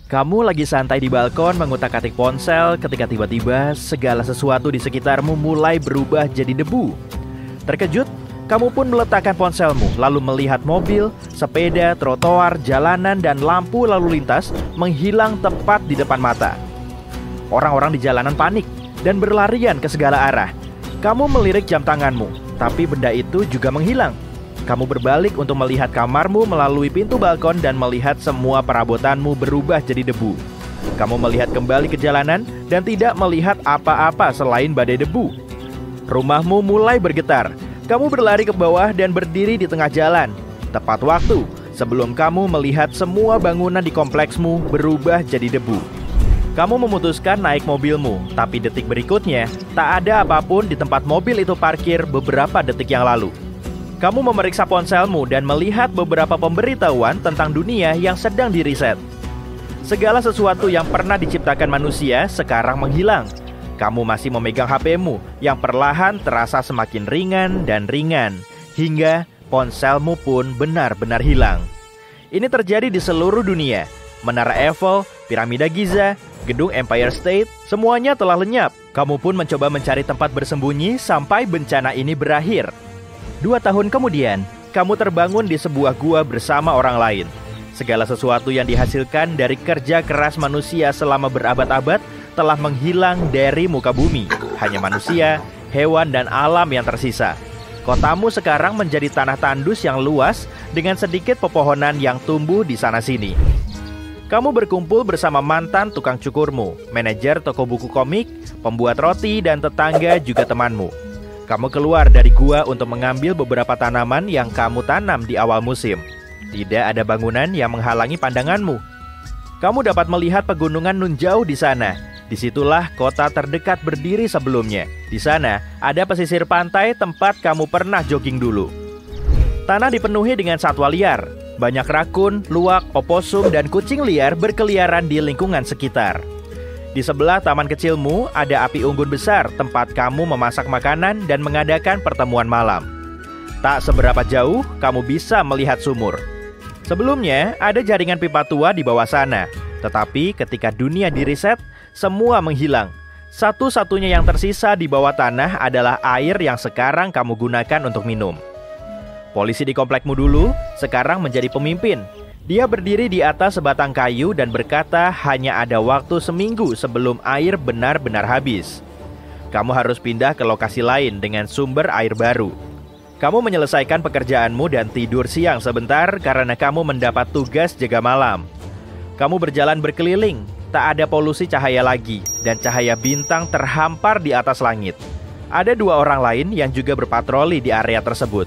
Kamu lagi santai di balkon mengutak-atik ponsel ketika tiba-tiba segala sesuatu di sekitarmu mulai berubah jadi debu. Terkejut, kamu pun meletakkan ponselmu lalu melihat mobil, sepeda, trotoar, jalanan, dan lampu lalu lintas menghilang tepat di depan mata. Orang-orang di jalanan panik dan berlarian ke segala arah. Kamu melirik jam tanganmu, tapi benda itu juga menghilang. Kamu berbalik untuk melihat kamarmu melalui pintu balkon dan melihat semua perabotanmu berubah jadi debu. Kamu melihat kembali ke jalanan dan tidak melihat apa-apa selain badai debu. Rumahmu mulai bergetar. Kamu berlari ke bawah dan berdiri di tengah jalan. Tepat waktu sebelum kamu melihat semua bangunan di kompleksmu berubah jadi debu. Kamu memutuskan naik mobilmu, tapi detik berikutnya tak ada apapun di tempat mobil itu parkir beberapa detik yang lalu. Kamu memeriksa ponselmu dan melihat beberapa pemberitahuan tentang dunia yang sedang diriset. Segala sesuatu yang pernah diciptakan manusia sekarang menghilang. Kamu masih memegang HP-mu yang perlahan terasa semakin ringan dan ringan, hingga ponselmu pun benar-benar hilang. Ini terjadi di seluruh dunia. Menara Eiffel, piramida Giza, gedung Empire State, semuanya telah lenyap. Kamu pun mencoba mencari tempat bersembunyi sampai bencana ini berakhir. 2 tahun kemudian, kamu terbangun di sebuah gua bersama orang lain. Segala sesuatu yang dihasilkan dari kerja keras manusia selama berabad-abad telah menghilang dari muka bumi. Hanya manusia, hewan, dan alam yang tersisa. Kotamu sekarang menjadi tanah tandus yang luas dengan sedikit pepohonan yang tumbuh di sana-sini. Kamu berkumpul bersama mantan tukang cukurmu, manajer toko buku komik, pembuat roti, dan tetangga juga temanmu. Kamu keluar dari gua untuk mengambil beberapa tanaman yang kamu tanam di awal musim. Tidak ada bangunan yang menghalangi pandanganmu. Kamu dapat melihat pegunungan nun jauh di sana. Disitulah kota terdekat berdiri sebelumnya. Di sana ada pesisir pantai tempat kamu pernah jogging dulu. Tanah dipenuhi dengan satwa liar. Banyak rakun, luwak, oposum, dan kucing liar berkeliaran di lingkungan sekitar. Di sebelah taman kecilmu ada api unggun besar tempat kamu memasak makanan dan mengadakan pertemuan malam. Tak seberapa jauh kamu bisa melihat sumur. Sebelumnya ada jaringan pipa tua di bawah sana. Tetapi ketika dunia diriset, semua menghilang. Satu-satunya yang tersisa di bawah tanah adalah air yang sekarang kamu gunakan untuk minum. Polisi di komplekmu dulu sekarang menjadi pemimpin. Dia berdiri di atas sebatang kayu dan berkata hanya ada waktu seminggu sebelum air benar-benar habis. Kamu harus pindah ke lokasi lain dengan sumber air baru. Kamu menyelesaikan pekerjaanmu dan tidur siang sebentar karena kamu mendapat tugas jaga malam. Kamu berjalan berkeliling, tak ada polusi cahaya lagi, dan cahaya bintang terhampar di atas langit. Ada 2 orang lain yang juga berpatroli di area tersebut.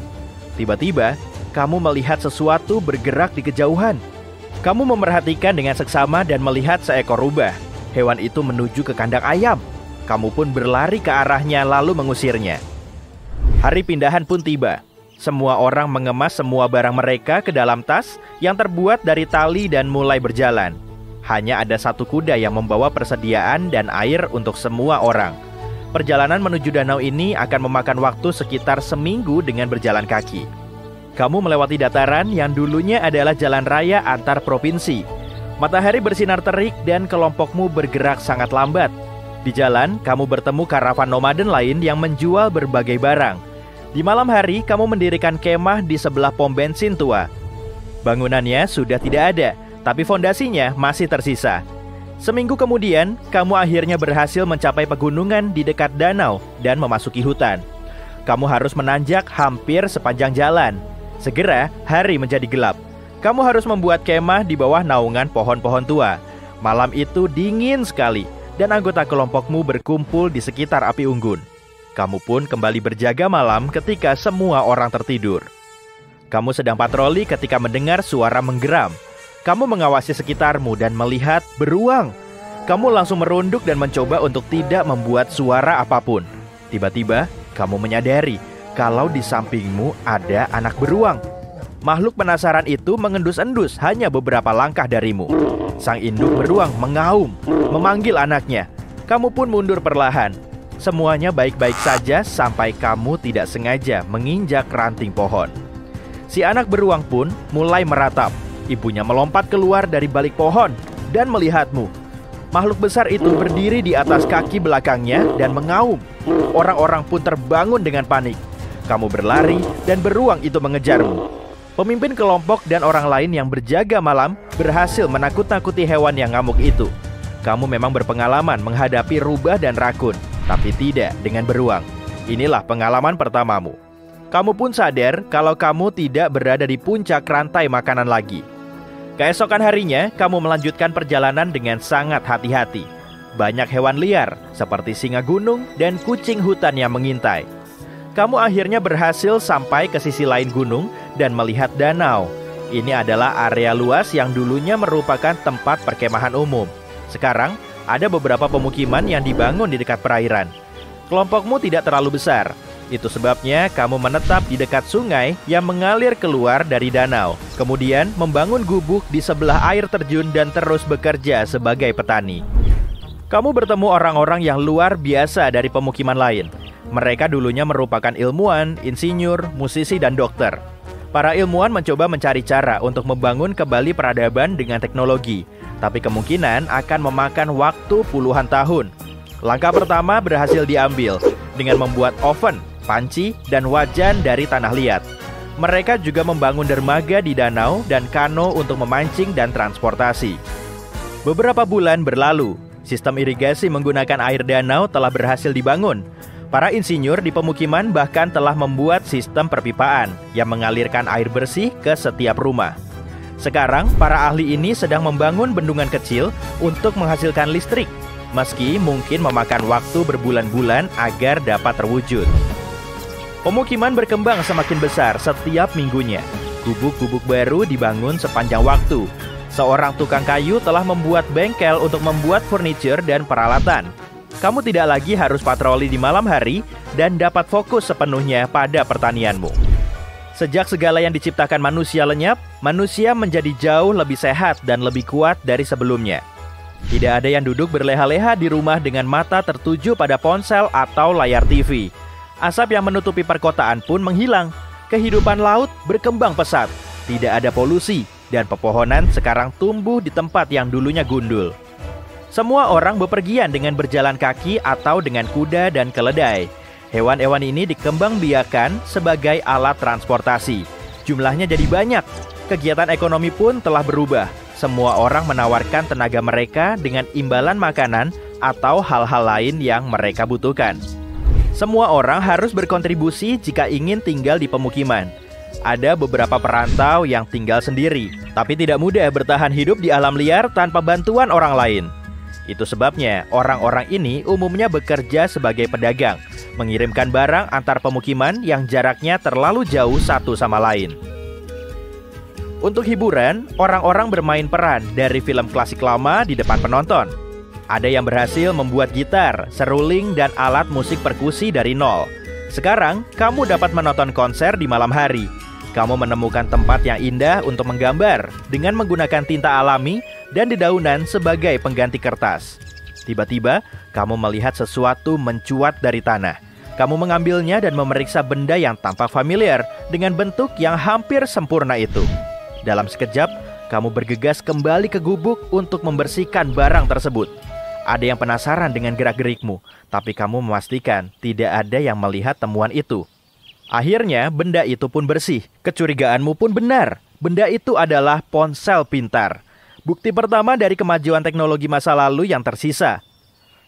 Tiba-tiba, kamu melihat sesuatu bergerak di kejauhan. Kamu memerhatikan dengan seksama dan melihat seekor rubah. Hewan itu menuju ke kandang ayam. Kamu pun berlari ke arahnya lalu mengusirnya. Hari pindahan pun tiba. Semua orang mengemas semua barang mereka ke dalam tas yang terbuat dari tali dan mulai berjalan. Hanya ada 1 kuda yang membawa persediaan dan air untuk semua orang. Perjalanan menuju danau ini akan memakan waktu sekitar seminggu dengan berjalan kaki. Kamu melewati dataran yang dulunya adalah jalan raya antar provinsi. Matahari bersinar terik dan kelompokmu bergerak sangat lambat. Di jalan, kamu bertemu karavan nomaden lain yang menjual berbagai barang. Di malam hari, kamu mendirikan kemah di sebelah pom bensin tua. Bangunannya sudah tidak ada, tapi fondasinya masih tersisa. Seminggu kemudian, kamu akhirnya berhasil mencapai pegunungan di dekat danau dan memasuki hutan. Kamu harus menanjak hampir sepanjang jalan. Segera, hari menjadi gelap. Kamu harus membuat kemah di bawah naungan pohon-pohon tua. Malam itu dingin sekali, dan anggota kelompokmu berkumpul di sekitar api unggun. Kamu pun kembali berjaga malam ketika semua orang tertidur. Kamu sedang patroli ketika mendengar suara menggeram. Kamu mengawasi sekitarmu dan melihat beruang. Kamu langsung merunduk dan mencoba untuk tidak membuat suara apapun. Tiba-tiba, kamu menyadari kalau di sampingmu ada anak beruang. Makhluk penasaran itu mengendus-endus hanya beberapa langkah darimu. Sang induk beruang mengaum, memanggil anaknya. Kamu pun mundur perlahan. Semuanya baik-baik saja sampai kamu tidak sengaja menginjak ranting pohon. Si anak beruang pun mulai meratap. Ibunya melompat keluar dari balik pohon. dan melihatmu. Makhluk besar itu berdiri di atas kaki belakangnya dan mengaum. Orang-orang pun terbangun dengan panik. Kamu berlari dan beruang itu mengejarmu. Pemimpin kelompok dan orang lain yang berjaga malam berhasil menakut-nakuti hewan yang ngamuk itu. Kamu memang berpengalaman menghadapi rubah dan rakun, tapi tidak dengan beruang. Inilah pengalaman pertamamu. Kamu pun sadar kalau kamu tidak berada di puncak rantai makanan lagi. Keesokan harinya, kamu melanjutkan perjalanan dengan sangat hati-hati. Banyak hewan liar, seperti singa gunung dan kucing hutan yang mengintai. Kamu akhirnya berhasil sampai ke sisi lain gunung dan melihat danau. Ini adalah area luas yang dulunya merupakan tempat perkemahan umum. Sekarang, ada beberapa pemukiman yang dibangun di dekat perairan. Kelompokmu tidak terlalu besar. Itu sebabnya kamu menetap di dekat sungai yang mengalir keluar dari danau. Kemudian membangun gubuk di sebelah air terjun dan terus bekerja sebagai petani. Kamu bertemu orang-orang yang luar biasa dari pemukiman lain. Mereka dulunya merupakan ilmuwan, insinyur, musisi, dan dokter. Para ilmuwan mencoba mencari cara untuk membangun kembali peradaban dengan teknologi, tapi kemungkinan akan memakan waktu puluhan tahun. Langkah pertama berhasil diambil dengan membuat oven, panci, dan wajan dari tanah liat. Mereka juga membangun dermaga di danau dan kano untuk memancing dan transportasi. Beberapa bulan berlalu, sistem irigasi menggunakan air danau telah berhasil dibangun. Para insinyur di pemukiman bahkan telah membuat sistem perpipaan yang mengalirkan air bersih ke setiap rumah. Sekarang, para ahli ini sedang membangun bendungan kecil untuk menghasilkan listrik, meski mungkin memakan waktu berbulan-bulan agar dapat terwujud. Pemukiman berkembang semakin besar setiap minggunya. Gubuk-gubuk baru dibangun sepanjang waktu. Seorang tukang kayu telah membuat bengkel untuk membuat furniture dan peralatan. Kamu tidak lagi harus patroli di malam hari dan dapat fokus sepenuhnya pada pertanianmu. Sejak segala yang diciptakan manusia lenyap, manusia menjadi jauh lebih sehat dan lebih kuat dari sebelumnya. Tidak ada yang duduk berleha-leha di rumah dengan mata tertuju pada ponsel atau layar TV. Asap yang menutupi perkotaan pun menghilang. Kehidupan laut berkembang pesat. Tidak ada polusi, dan pepohonan sekarang tumbuh di tempat yang dulunya gundul. Semua orang bepergian dengan berjalan kaki atau dengan kuda dan keledai. Hewan-hewan ini dikembangbiakan sebagai alat transportasi. Jumlahnya jadi banyak. Kegiatan ekonomi pun telah berubah. Semua orang menawarkan tenaga mereka dengan imbalan makanan atau hal-hal lain yang mereka butuhkan. Semua orang harus berkontribusi jika ingin tinggal di pemukiman. Ada beberapa perantau yang tinggal sendiri, tapi tidak mudah bertahan hidup di alam liar tanpa bantuan orang lain. Itu sebabnya orang-orang ini umumnya bekerja sebagai pedagang, mengirimkan barang antar pemukiman yang jaraknya terlalu jauh satu sama lain. Untuk hiburan, orang-orang bermain peran dari film klasik lama di depan penonton. Ada yang berhasil membuat gitar, seruling, dan alat musik perkusi dari nol. Sekarang, kamu dapat menonton konser di malam hari. Kamu menemukan tempat yang indah untuk menggambar dengan menggunakan tinta alami dan dedaunan sebagai pengganti kertas. Tiba-tiba, kamu melihat sesuatu mencuat dari tanah. Kamu mengambilnya dan memeriksa benda yang tampak familiar dengan bentuk yang hampir sempurna itu. Dalam sekejap, kamu bergegas kembali ke gubuk untuk membersihkan barang tersebut. Ada yang penasaran dengan gerak-gerikmu, tapi kamu memastikan tidak ada yang melihat temuan itu. Akhirnya, benda itu pun bersih. Kecurigaanmu pun benar. Benda itu adalah ponsel pintar. Bukti pertama dari kemajuan teknologi masa lalu yang tersisa.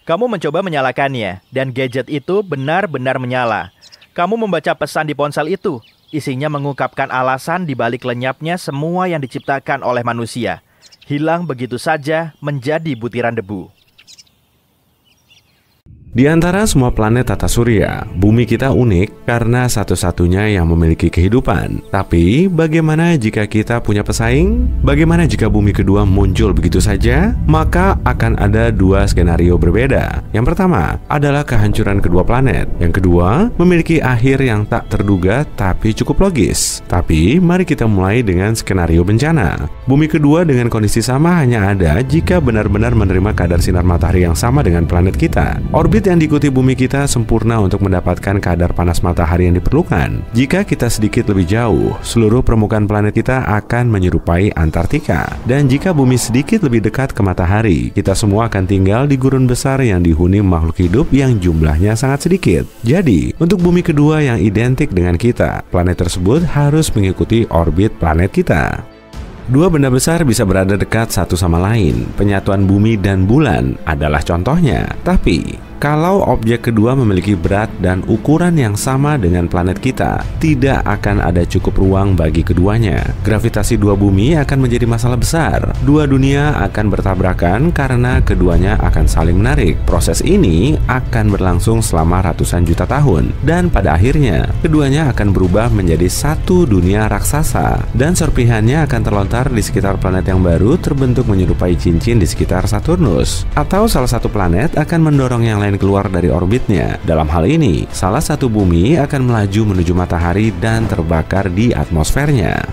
Kamu mencoba menyalakannya, dan gadget itu benar-benar menyala. Kamu membaca pesan di ponsel itu. Isinya mengungkapkan alasan di balik lenyapnya semua yang diciptakan oleh manusia. Hilang begitu saja menjadi butiran debu. Di antara semua planet tata surya, bumi kita unik karena satu-satunya yang memiliki kehidupan. Tapi, bagaimana jika kita punya pesaing? Bagaimana jika bumi kedua muncul begitu saja? Maka akan ada dua skenario berbeda. Yang pertama adalah kehancuran kedua planet. Yang kedua, memiliki akhir yang tak terduga tapi cukup logis. Tapi, mari kita mulai dengan skenario bencana. Bumi kedua dengan kondisi sama hanya ada jika benar-benar menerima kadar sinar matahari yang sama dengan planet kita. Orbit Orbit yang diikuti bumi kita sempurna untuk mendapatkan kadar panas matahari yang diperlukan. Jika kita sedikit lebih jauh, seluruh permukaan planet kita akan menyerupai Antartika. Dan jika bumi sedikit lebih dekat ke matahari, kita semua akan tinggal di gurun besar yang dihuni makhluk hidup yang jumlahnya sangat sedikit. Jadi, untuk bumi kedua yang identik dengan kita, planet tersebut harus mengikuti orbit planet kita. Dua benda besar bisa berada dekat satu sama lain. Penyatuan bumi dan bulan adalah contohnya. Tapi, kalau objek kedua memiliki berat dan ukuran yang sama dengan planet kita, tidak akan ada cukup ruang bagi keduanya. Gravitasi dua bumi akan menjadi masalah besar. Dua dunia akan bertabrakan karena keduanya akan saling menarik. Proses ini akan berlangsung selama ratusan juta tahun. Dan pada akhirnya, keduanya akan berubah menjadi satu dunia raksasa. Dan serpihannya akan terlontar di sekitar planet yang baru terbentuk menyerupai cincin di sekitar Saturnus. Atau salah satu planet akan mendorong yang lain keluar dari orbitnya. Dalam hal ini, salah satu bumi akan melaju menuju matahari dan terbakar di atmosfernya.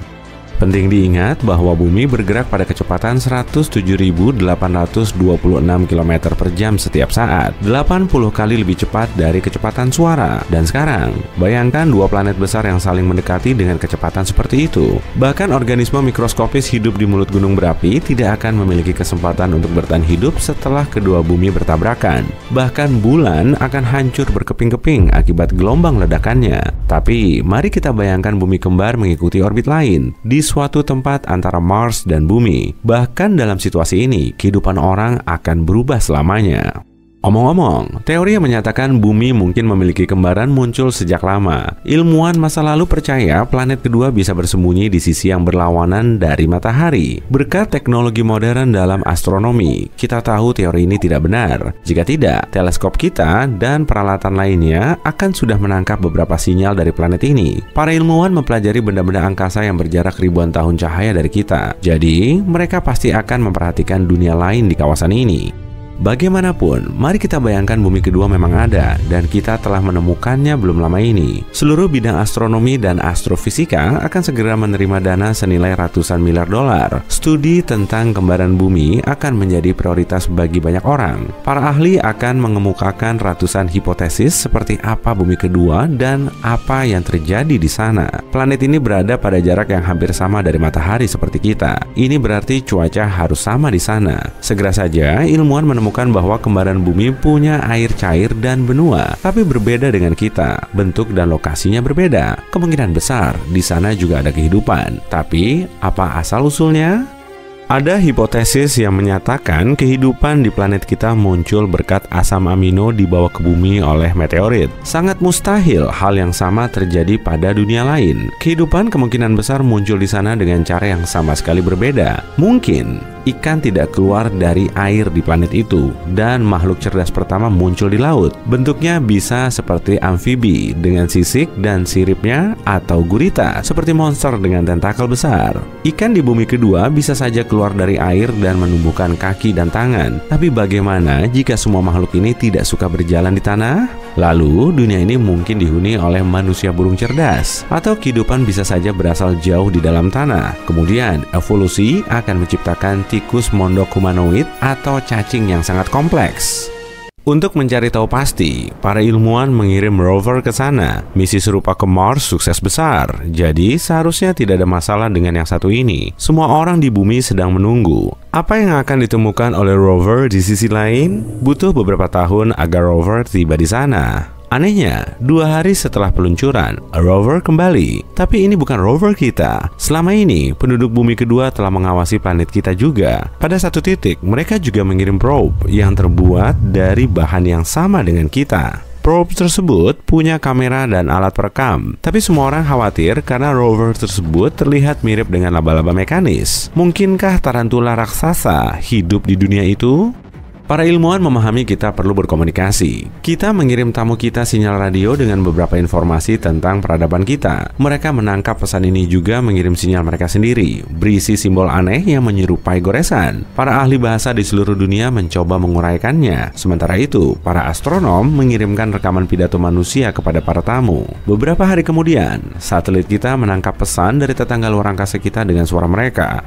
Penting diingat bahwa bumi bergerak pada kecepatan 107.826 km per jam setiap saat, 80 kali lebih cepat dari kecepatan suara. Dan sekarang, bayangkan dua planet besar yang saling mendekati dengan kecepatan seperti itu. Bahkan organisme mikroskopis hidup di mulut gunung berapi tidak akan memiliki kesempatan untuk bertahan hidup setelah kedua bumi bertabrakan. Bahkan bulan akan hancur berkeping-keping akibat gelombang ledakannya. Tapi, mari kita bayangkan bumi kembar mengikuti orbit lain di suatu tempat antara Mars dan bumi. Bahkan dalam situasi ini, kehidupan orang akan berubah selamanya. Omong-omong, teori yang menyatakan bumi mungkin memiliki kembaran muncul sejak lama. Ilmuwan masa lalu percaya planet kedua bisa bersembunyi di sisi yang berlawanan dari matahari. Berkat teknologi modern dalam astronomi, kita tahu teori ini tidak benar. Jika tidak, teleskop kita dan peralatan lainnya akan sudah menangkap beberapa sinyal dari planet ini. Para ilmuwan mempelajari benda-benda angkasa yang berjarak ribuan tahun cahaya dari kita. Jadi, mereka pasti akan memperhatikan dunia lain di kawasan ini. Bagaimanapun, mari kita bayangkan bumi kedua memang ada dan kita telah menemukannya belum lama ini. Seluruh bidang astronomi dan astrofisika akan segera menerima dana senilai ratusan miliar dolar. Studi tentang kembaran bumi akan menjadi prioritas bagi banyak orang. Para ahli akan mengemukakan ratusan hipotesis seperti apa bumi kedua dan apa yang terjadi di sana. Planet ini berada pada jarak yang hampir sama dari matahari seperti kita. Ini berarti cuaca harus sama di sana. Segera saja ilmuwan menemukan bahwa kembaran bumi punya air cair dan benua, tapi berbeda dengan kita. Bentuk dan lokasinya berbeda. Kemungkinan besar di sana juga ada kehidupan. Tapi, apa asal-usulnya? Ada hipotesis yang menyatakan kehidupan di planet kita muncul berkat asam amino dibawa ke bumi oleh meteorit. Sangat mustahil hal yang sama terjadi pada dunia lain. Kehidupan kemungkinan besar muncul di sana dengan cara yang sama sekali berbeda. Mungkin ikan tidak keluar dari air di planet itu, dan makhluk cerdas pertama muncul di laut. Bentuknya bisa seperti amfibi dengan sisik dan siripnya, atau gurita seperti monster dengan tentakel besar. Ikan di bumi kedua bisa saja keluar dari air dan menumbuhkan kaki dan tangan. Tapi bagaimana jika semua makhluk ini tidak suka berjalan di tanah? Lalu dunia ini mungkin dihuni oleh manusia burung cerdas, atau kehidupan bisa saja berasal jauh di dalam tanah. Kemudian evolusi akan menciptakan tikus mondok humanoid atau cacing yang sangat kompleks. Untuk mencari tahu pasti, para ilmuwan mengirim rover ke sana. Misi serupa ke Mars sukses besar, jadi seharusnya tidak ada masalah dengan yang satu ini. Semua orang di bumi sedang menunggu. Apa yang akan ditemukan oleh rover di sisi lain? Butuh beberapa tahun agar rover tiba di sana. Anehnya, 2 hari setelah peluncuran, rover kembali. Tapi ini bukan rover kita. Selama ini, penduduk bumi kedua telah mengawasi planet kita juga. Pada satu titik, mereka juga mengirim probe yang terbuat dari bahan yang sama dengan kita. Probe tersebut punya kamera dan alat perekam. Tapi semua orang khawatir karena rover tersebut terlihat mirip dengan laba-laba mekanis. Mungkinkah tarantula raksasa hidup di dunia itu? Para ilmuwan memahami kita perlu berkomunikasi. Kita mengirim tamu kita sinyal radio dengan beberapa informasi tentang peradaban kita. Mereka menangkap pesan ini juga mengirim sinyal mereka sendiri, berisi simbol aneh yang menyerupai goresan. Para ahli bahasa di seluruh dunia mencoba menguraikannya. Sementara itu, para astronom mengirimkan rekaman pidato manusia kepada para tamu. Beberapa hari kemudian, satelit kita menangkap pesan dari tetangga luar angkasa kita dengan suara mereka.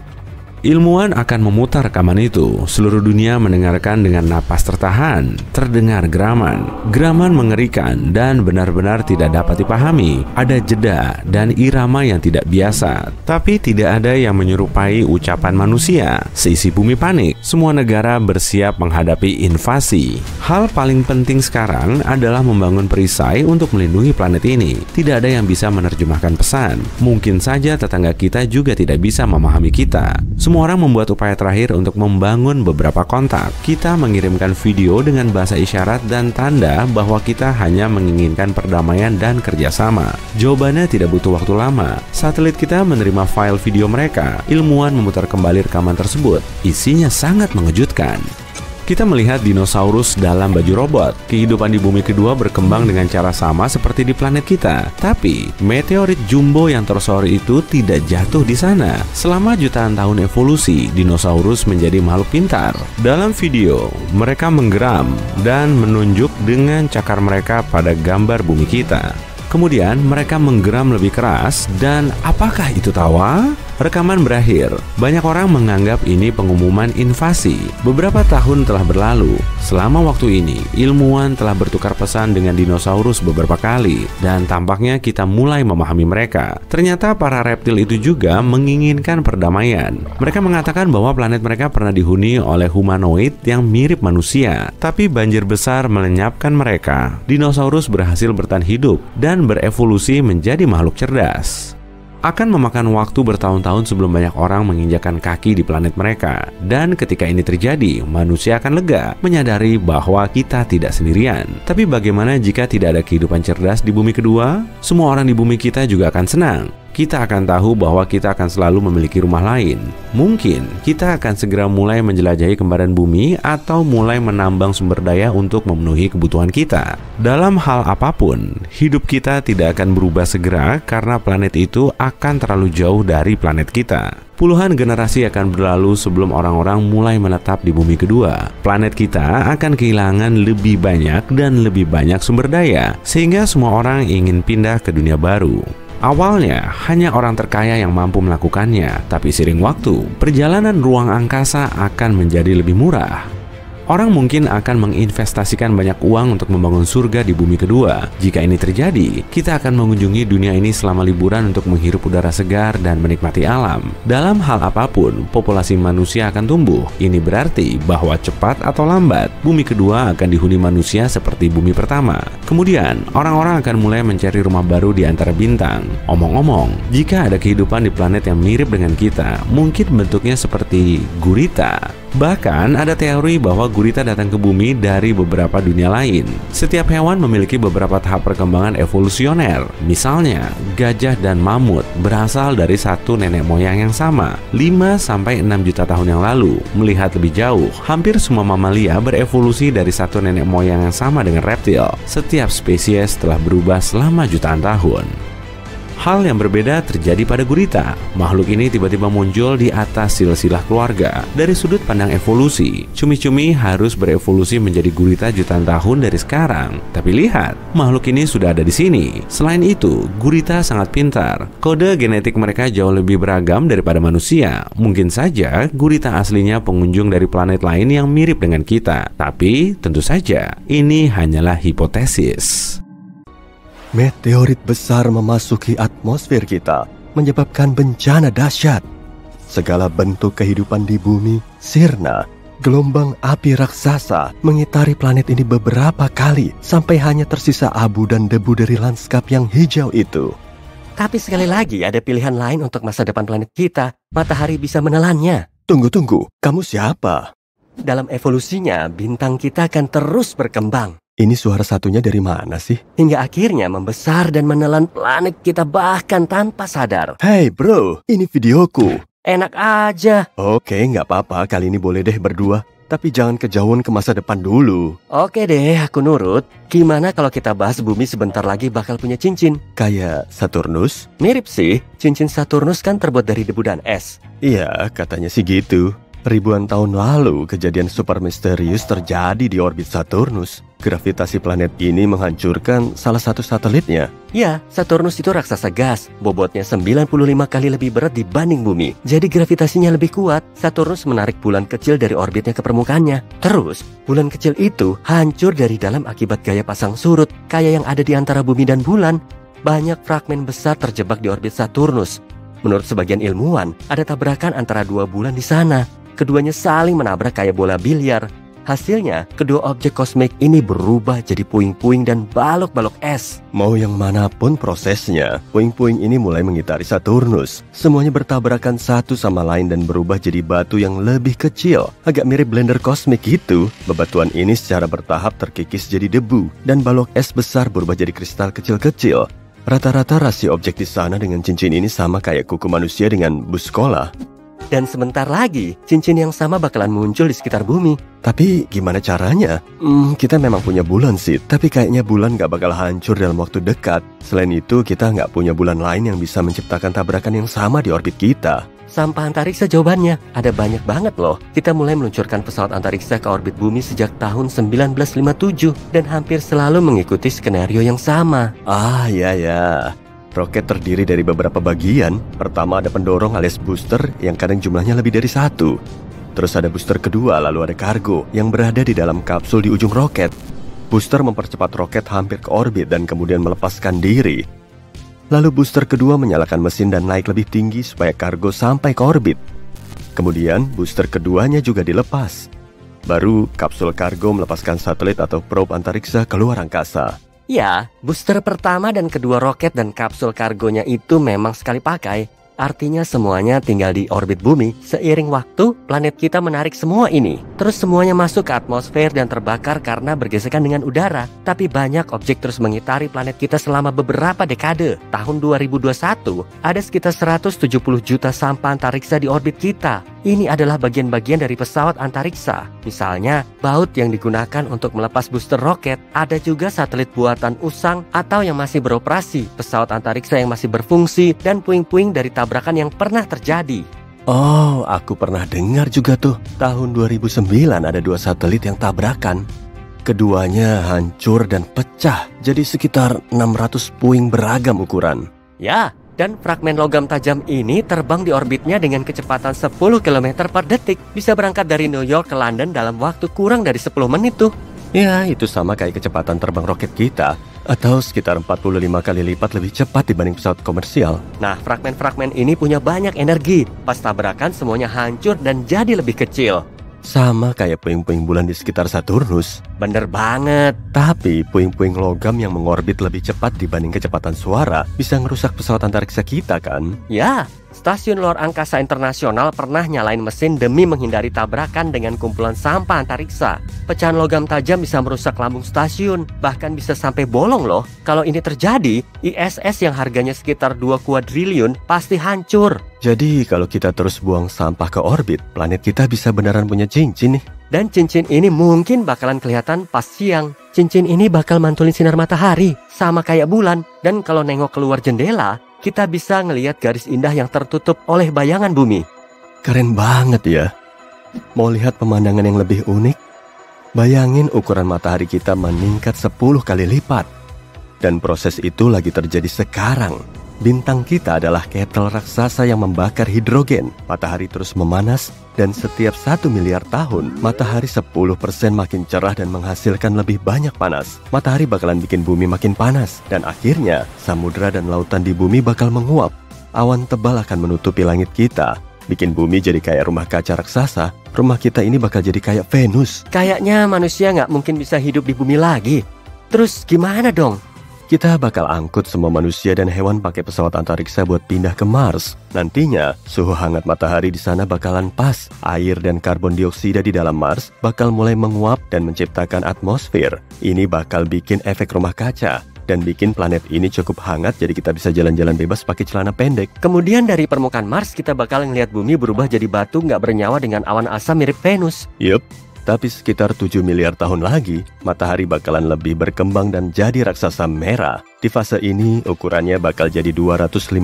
Ilmuwan akan memutar rekaman itu. Seluruh dunia mendengarkan dengan napas tertahan. Terdengar geraman mengerikan dan benar-benar tidak dapat dipahami. Ada jeda dan irama yang tidak biasa. Tapi tidak ada yang menyerupai ucapan manusia. Seisi bumi panik. Semua negara bersiap menghadapi invasi. Hal paling penting sekarang adalah membangun perisai untuk melindungi planet ini. Tidak ada yang bisa menerjemahkan pesan. Mungkin saja tetangga kita juga tidak bisa memahami kita. Semua orang membuat upaya terakhir untuk membangun beberapa kontak. Kita mengirimkan video dengan bahasa isyarat dan tanda bahwa kita hanya menginginkan perdamaian dan kerjasama. Jawabannya tidak butuh waktu lama. Satelit kita menerima file video mereka. Ilmuwan memutar kembali rekaman tersebut. Isinya sangat mengejutkan. Kita melihat dinosaurus dalam baju robot. Kehidupan di bumi kedua berkembang dengan cara sama seperti di planet kita. Tapi, meteorit jumbo yang tersorot itu tidak jatuh di sana. Selama jutaan tahun evolusi, dinosaurus menjadi makhluk pintar. Dalam video, mereka menggeram dan menunjuk dengan cakar mereka pada gambar bumi kita. Kemudian mereka menggeram lebih keras dan apakah itu tawa? Rekaman berakhir. Banyak orang menganggap ini pengumuman invasi. Beberapa tahun telah berlalu. Selama waktu ini, ilmuwan telah bertukar pesan dengan dinosaurus beberapa kali dan tampaknya kita mulai memahami mereka. Ternyata para reptil itu juga menginginkan perdamaian. Mereka mengatakan bahwa planet mereka pernah dihuni oleh humanoid yang mirip manusia, tapi banjir besar melenyapkan mereka. Dinosaurus berhasil bertahan hidup dan berevolusi menjadi makhluk cerdas. Akan memakan waktu bertahun-tahun sebelum banyak orang menginjakkan kaki di planet mereka. Dan ketika ini terjadi, manusia akan lega, menyadari bahwa kita tidak sendirian. Tapi bagaimana jika tidak ada kehidupan cerdas di bumi kedua? Semua orang di bumi kita juga akan senang. Kita akan tahu bahwa kita akan selalu memiliki rumah lain. Mungkin kita akan segera mulai menjelajahi kembaran bumi atau mulai menambang sumber daya untuk memenuhi kebutuhan kita. Dalam hal apapun, hidup kita tidak akan berubah segera karena planet itu akan terlalu jauh dari planet kita. Puluhan generasi akan berlalu sebelum orang-orang mulai menetap di bumi kedua. Planet kita akan kehilangan lebih banyak dan lebih banyak sumber daya, sehingga semua orang ingin pindah ke dunia baru. Awalnya, hanya orang terkaya yang mampu melakukannya, tapi seiring waktu, perjalanan ruang angkasa akan menjadi lebih murah. Orang mungkin akan menginvestasikan banyak uang untuk membangun surga di bumi kedua. Jika ini terjadi, kita akan mengunjungi dunia ini selama liburan untuk menghirup udara segar dan menikmati alam. Dalam hal apapun, populasi manusia akan tumbuh. Ini berarti bahwa cepat atau lambat, bumi kedua akan dihuni manusia seperti bumi pertama. Kemudian, orang-orang akan mulai mencari rumah baru di antara bintang. Omong-omong, jika ada kehidupan di planet yang mirip dengan kita, mungkin bentuknya seperti gurita. Bahkan ada teori bahwa gurita datang ke bumi dari beberapa dunia lain. Setiap hewan memiliki beberapa tahap perkembangan evolusioner. Misalnya, gajah dan mamut berasal dari satu nenek moyang yang sama 5-6 juta tahun yang lalu. Melihat lebih jauh, hampir semua mamalia berevolusi dari satu nenek moyang yang sama dengan reptil. Setiap spesies telah berubah selama jutaan tahun. Hal yang berbeda terjadi pada gurita. Makhluk ini tiba-tiba muncul di atas silsilah keluarga. Dari sudut pandang evolusi, cumi-cumi harus berevolusi menjadi gurita jutaan tahun dari sekarang. Tapi lihat, makhluk ini sudah ada di sini. Selain itu, gurita sangat pintar. Kode genetik mereka jauh lebih beragam daripada manusia. Mungkin saja gurita aslinya pengunjung dari planet lain yang mirip dengan kita. Tapi tentu saja, ini hanyalah hipotesis. Meteorit besar memasuki atmosfer kita, menyebabkan bencana dahsyat. Segala bentuk kehidupan di bumi sirna. Gelombang api raksasa mengitari planet ini beberapa kali, sampai hanya tersisa abu dan debu dari lanskap yang hijau itu. Tapi sekali lagi ada pilihan lain untuk masa depan planet kita. Matahari bisa menelannya. Tunggu, kamu siapa? Dalam evolusinya, bintang kita akan terus berkembang. Ini suara satunya dari mana sih? Hingga akhirnya membesar dan menelan planet kita bahkan tanpa sadar. Hey bro, ini videoku. Enak aja. Oke, nggak apa-apa, kali ini boleh deh berdua. Tapi jangan kejauhan ke masa depan dulu. Oke deh, aku nurut. Gimana kalau kita bahas bumi sebentar lagi bakal punya cincin? Kayak Saturnus? Mirip sih, cincin Saturnus kan terbuat dari debu dan es. Iya, katanya sih gitu. Ribuan tahun lalu, kejadian super misterius terjadi di orbit Saturnus. Gravitasi planet ini menghancurkan salah satu satelitnya. Ya, Saturnus itu raksasa gas. Bobotnya 95 kali lebih berat dibanding bumi. Jadi gravitasinya lebih kuat. Saturnus menarik bulan kecil dari orbitnya ke permukaannya. Terus, bulan kecil itu hancur dari dalam akibat gaya pasang surut. Kayak yang ada di antara bumi dan bulan. Banyak fragmen besar terjebak di orbit Saturnus. Menurut sebagian ilmuwan, ada tabrakan antara dua bulan di sana. Keduanya saling menabrak kayak bola biliar. Hasilnya, kedua objek kosmik ini berubah jadi puing-puing dan balok-balok es. Mau yang manapun prosesnya, puing-puing ini mulai mengitari Saturnus. Semuanya bertabrakan satu sama lain dan berubah jadi batu yang lebih kecil. Agak mirip blender kosmik gitu. Bebatuan ini secara bertahap terkikis jadi debu, dan balok es besar berubah jadi kristal kecil-kecil. Rata-rata rasio objek di sana dengan cincin ini sama kayak kuku manusia dengan bus sekolah. Dan sebentar lagi, cincin yang sama bakalan muncul di sekitar bumi. Tapi gimana caranya? Kita memang punya bulan sih, tapi kayaknya bulan gak bakal hancur dalam waktu dekat. Selain itu, kita gak punya bulan lain yang bisa menciptakan tabrakan yang sama di orbit kita. Sampah antariksa jawabannya. Ada banyak banget loh. Kita mulai meluncurkan pesawat antariksa ke orbit bumi sejak tahun 1957 dan hampir selalu mengikuti skenario yang sama. Ah, ya. Roket terdiri dari beberapa bagian. Pertama ada pendorong alias booster yang kadang jumlahnya lebih dari satu. Terus ada booster kedua, lalu ada kargo yang berada di dalam kapsul di ujung roket. Booster mempercepat roket hampir ke orbit dan kemudian melepaskan diri. Lalu booster kedua menyalakan mesin dan naik lebih tinggi supaya kargo sampai ke orbit. Kemudian booster keduanya juga dilepas. Baru kapsul kargo melepaskan satelit atau probe antariksa keluar angkasa. Ya, booster pertama dan kedua roket dan kapsul kargonya itu memang sekali pakai. Artinya semuanya tinggal di orbit bumi. Seiring waktu, planet kita menarik semua ini. Terus semuanya masuk ke atmosfer dan terbakar karena bergesekan dengan udara. Tapi banyak objek terus mengitari planet kita selama beberapa dekade. Tahun 2021, ada sekitar 170 juta sampah antariksa di orbit kita. Ini adalah bagian-bagian dari pesawat antariksa. Misalnya, baut yang digunakan untuk melepas booster roket. Ada juga satelit buatan usang atau yang masih beroperasi, pesawat antariksa yang masih berfungsi, dan puing-puing dari tabrakan yang pernah terjadi. Oh, aku pernah dengar juga tuh. Tahun 2009 ada dua satelit yang tabrakan. Keduanya hancur dan pecah, jadi sekitar 600 puing beragam ukuran. Ya, dan fragmen logam tajam ini terbang di orbitnya dengan kecepatan 10 km per detik. Bisa berangkat dari New York ke London dalam waktu kurang dari 10 menit tuh. Ya, itu sama kayak kecepatan terbang roket kita. Atau sekitar 45 kali lipat lebih cepat dibanding pesawat komersial. Nah, fragmen-fragmen ini punya banyak energi. Pas tabrakan semuanya hancur dan jadi lebih kecil. Sama kayak puing-puing bulan di sekitar Saturnus. Bener banget. Tapi puing-puing logam yang mengorbit lebih cepat dibanding kecepatan suara bisa ngerusak pesawat antariksa kita kan? Ya, Stasiun Luar Angkasa Internasional pernah nyalain mesin demi menghindari tabrakan dengan kumpulan sampah antariksa. Pecahan logam tajam bisa merusak lambung stasiun, bahkan bisa sampai bolong loh. Kalau ini terjadi, ISS yang harganya sekitar 2 kuadriliun pasti hancur. Jadi kalau kita terus buang sampah ke orbit, planet kita bisa beneran punya cincin nih. Dan cincin ini mungkin bakalan kelihatan pas siang. Cincin ini bakal mantulin sinar matahari, sama kayak bulan. Dan kalau nengok keluar jendela, kita bisa ngelihat garis indah yang tertutup oleh bayangan bumi. Keren banget ya. Mau lihat pemandangan yang lebih unik? Bayangin ukuran matahari kita meningkat 10 kali lipat. Dan proses itu lagi terjadi sekarang. Bintang kita adalah ketel raksasa yang membakar hidrogen. Matahari terus memanas, dan setiap 1 miliar tahun, matahari 10% makin cerah dan menghasilkan lebih banyak panas. Matahari bakalan bikin bumi makin panas, dan akhirnya, samudra dan lautan di bumi bakal menguap. Awan tebal akan menutupi langit kita, bikin bumi jadi kayak rumah kaca raksasa. Rumah kita ini bakal jadi kayak Venus. Kayaknya manusia nggak mungkin bisa hidup di bumi lagi. Terus gimana dong? Kita bakal angkut semua manusia dan hewan pakai pesawat antariksa buat pindah ke Mars. Nantinya, suhu hangat matahari di sana bakalan pas. Air dan karbon dioksida di dalam Mars bakal mulai menguap dan menciptakan atmosfer. Ini bakal bikin efek rumah kaca dan bikin planet ini cukup hangat jadi kita bisa jalan-jalan bebas pakai celana pendek. Kemudian dari permukaan Mars kita bakal ngeliat bumi berubah jadi batu nggak bernyawa dengan awan asam mirip Venus. Yup. Tapi sekitar 7 miliar tahun lagi, matahari bakalan lebih berkembang dan jadi raksasa merah. Di fase ini, ukurannya bakal jadi 256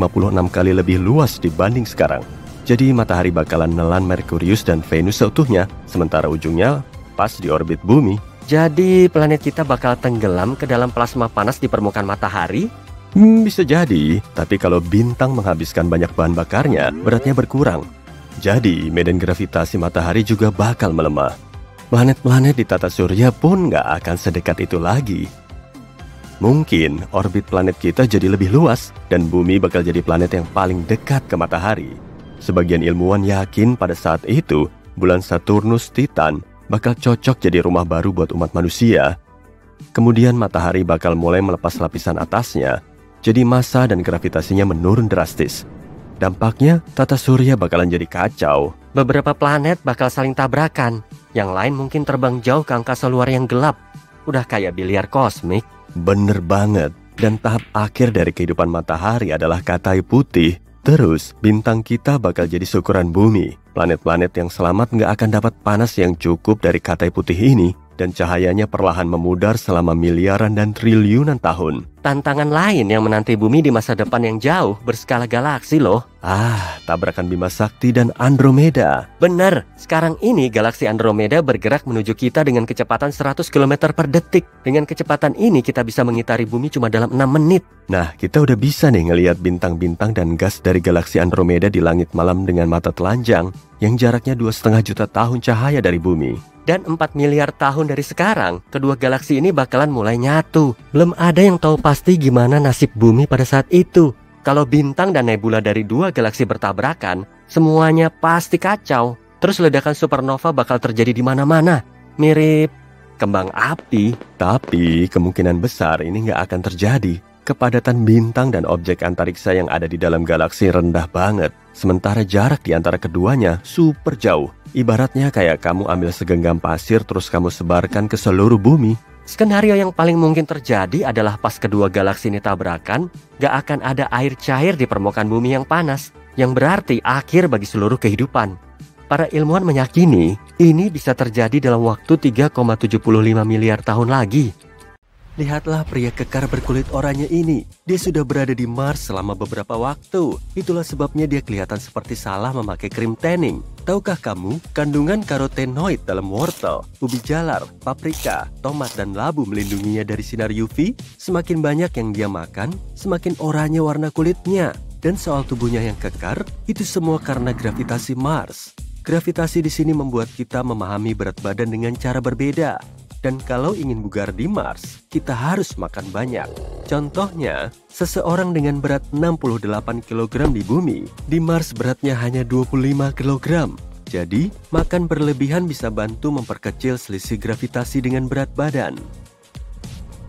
kali lebih luas dibanding sekarang. Jadi matahari bakalan nelan Merkurius dan Venus seutuhnya, sementara ujungnya pas di orbit bumi. Jadi planet kita bakal tenggelam ke dalam plasma panas di permukaan matahari? Bisa jadi, tapi kalau bintang menghabiskan banyak bahan bakarnya, beratnya berkurang. Jadi medan gravitasi matahari juga bakal melemah. Planet-planet di tata surya pun nggak akan sedekat itu lagi. Mungkin orbit planet kita jadi lebih luas, dan bumi bakal jadi planet yang paling dekat ke matahari. Sebagian ilmuwan yakin pada saat itu, bulan Saturnus Titan bakal cocok jadi rumah baru buat umat manusia. Kemudian matahari bakal mulai melepas lapisan atasnya, jadi massa dan gravitasinya menurun drastis. Dampaknya, tata surya bakalan jadi kacau. Beberapa planet bakal saling tabrakan, yang lain mungkin terbang jauh ke angkasa luar yang gelap. Udah kayak biliar kosmik. Bener banget. Dan tahap akhir dari kehidupan matahari adalah katai putih. Terus, bintang kita bakal jadi seukuran bumi. Planet-planet yang selamat nggak akan dapat panas yang cukup dari katai putih ini, dan cahayanya perlahan memudar selama miliaran dan triliunan tahun. Tantangan lain yang menanti bumi di masa depan yang jauh berskala galaksi loh. Tabrakan Bima Sakti dan Andromeda. Bener, sekarang ini galaksi Andromeda bergerak menuju kita dengan kecepatan 100 km per detik. Dengan kecepatan ini kita bisa mengitari bumi cuma dalam 6 menit. Nah, kita udah bisa nih ngelihat bintang-bintang dan gas dari galaksi Andromeda di langit malam dengan mata telanjang, yang jaraknya 2,5 juta tahun cahaya dari bumi. Dan 4 miliar tahun dari sekarang, kedua galaksi ini bakalan mulai nyatu. Belum ada yang tahu pasti gimana nasib bumi pada saat itu. Kalau bintang dan nebula dari dua galaksi bertabrakan, semuanya pasti kacau. Terus ledakan supernova bakal terjadi di mana-mana. Mirip kembang api. Tapi kemungkinan besar ini nggak akan terjadi. Kepadatan bintang dan objek antariksa yang ada di dalam galaksi rendah banget. Sementara jarak di antara keduanya super jauh. Ibaratnya kayak kamu ambil segenggam pasir terus kamu sebarkan ke seluruh bumi. Skenario yang paling mungkin terjadi adalah pas kedua galaksi ini tabrakan, gak akan ada air cair di permukaan bumi yang panas, yang berarti akhir bagi seluruh kehidupan. Para ilmuwan meyakini ini bisa terjadi dalam waktu 3,75 miliar tahun lagi. Lihatlah pria kekar berkulit oranye ini. Dia sudah berada di Mars selama beberapa waktu. Itulah sebabnya dia kelihatan seperti salah memakai krim tanning. Tahukah kamu, kandungan karotenoid dalam wortel, ubi jalar, paprika, tomat, dan labu melindunginya dari sinar UV? Semakin banyak yang dia makan, semakin oranye warna kulitnya. Dan soal tubuhnya yang kekar, itu semua karena gravitasi Mars. Gravitasi di sini membuat kita memahami berat badan dengan cara berbeda. Dan kalau ingin bugar di Mars, kita harus makan banyak. Contohnya, seseorang dengan berat 68 kg di bumi, di Mars beratnya hanya 25 kg. Jadi, makan berlebihan bisa bantu memperkecil selisih gravitasi dengan berat badan.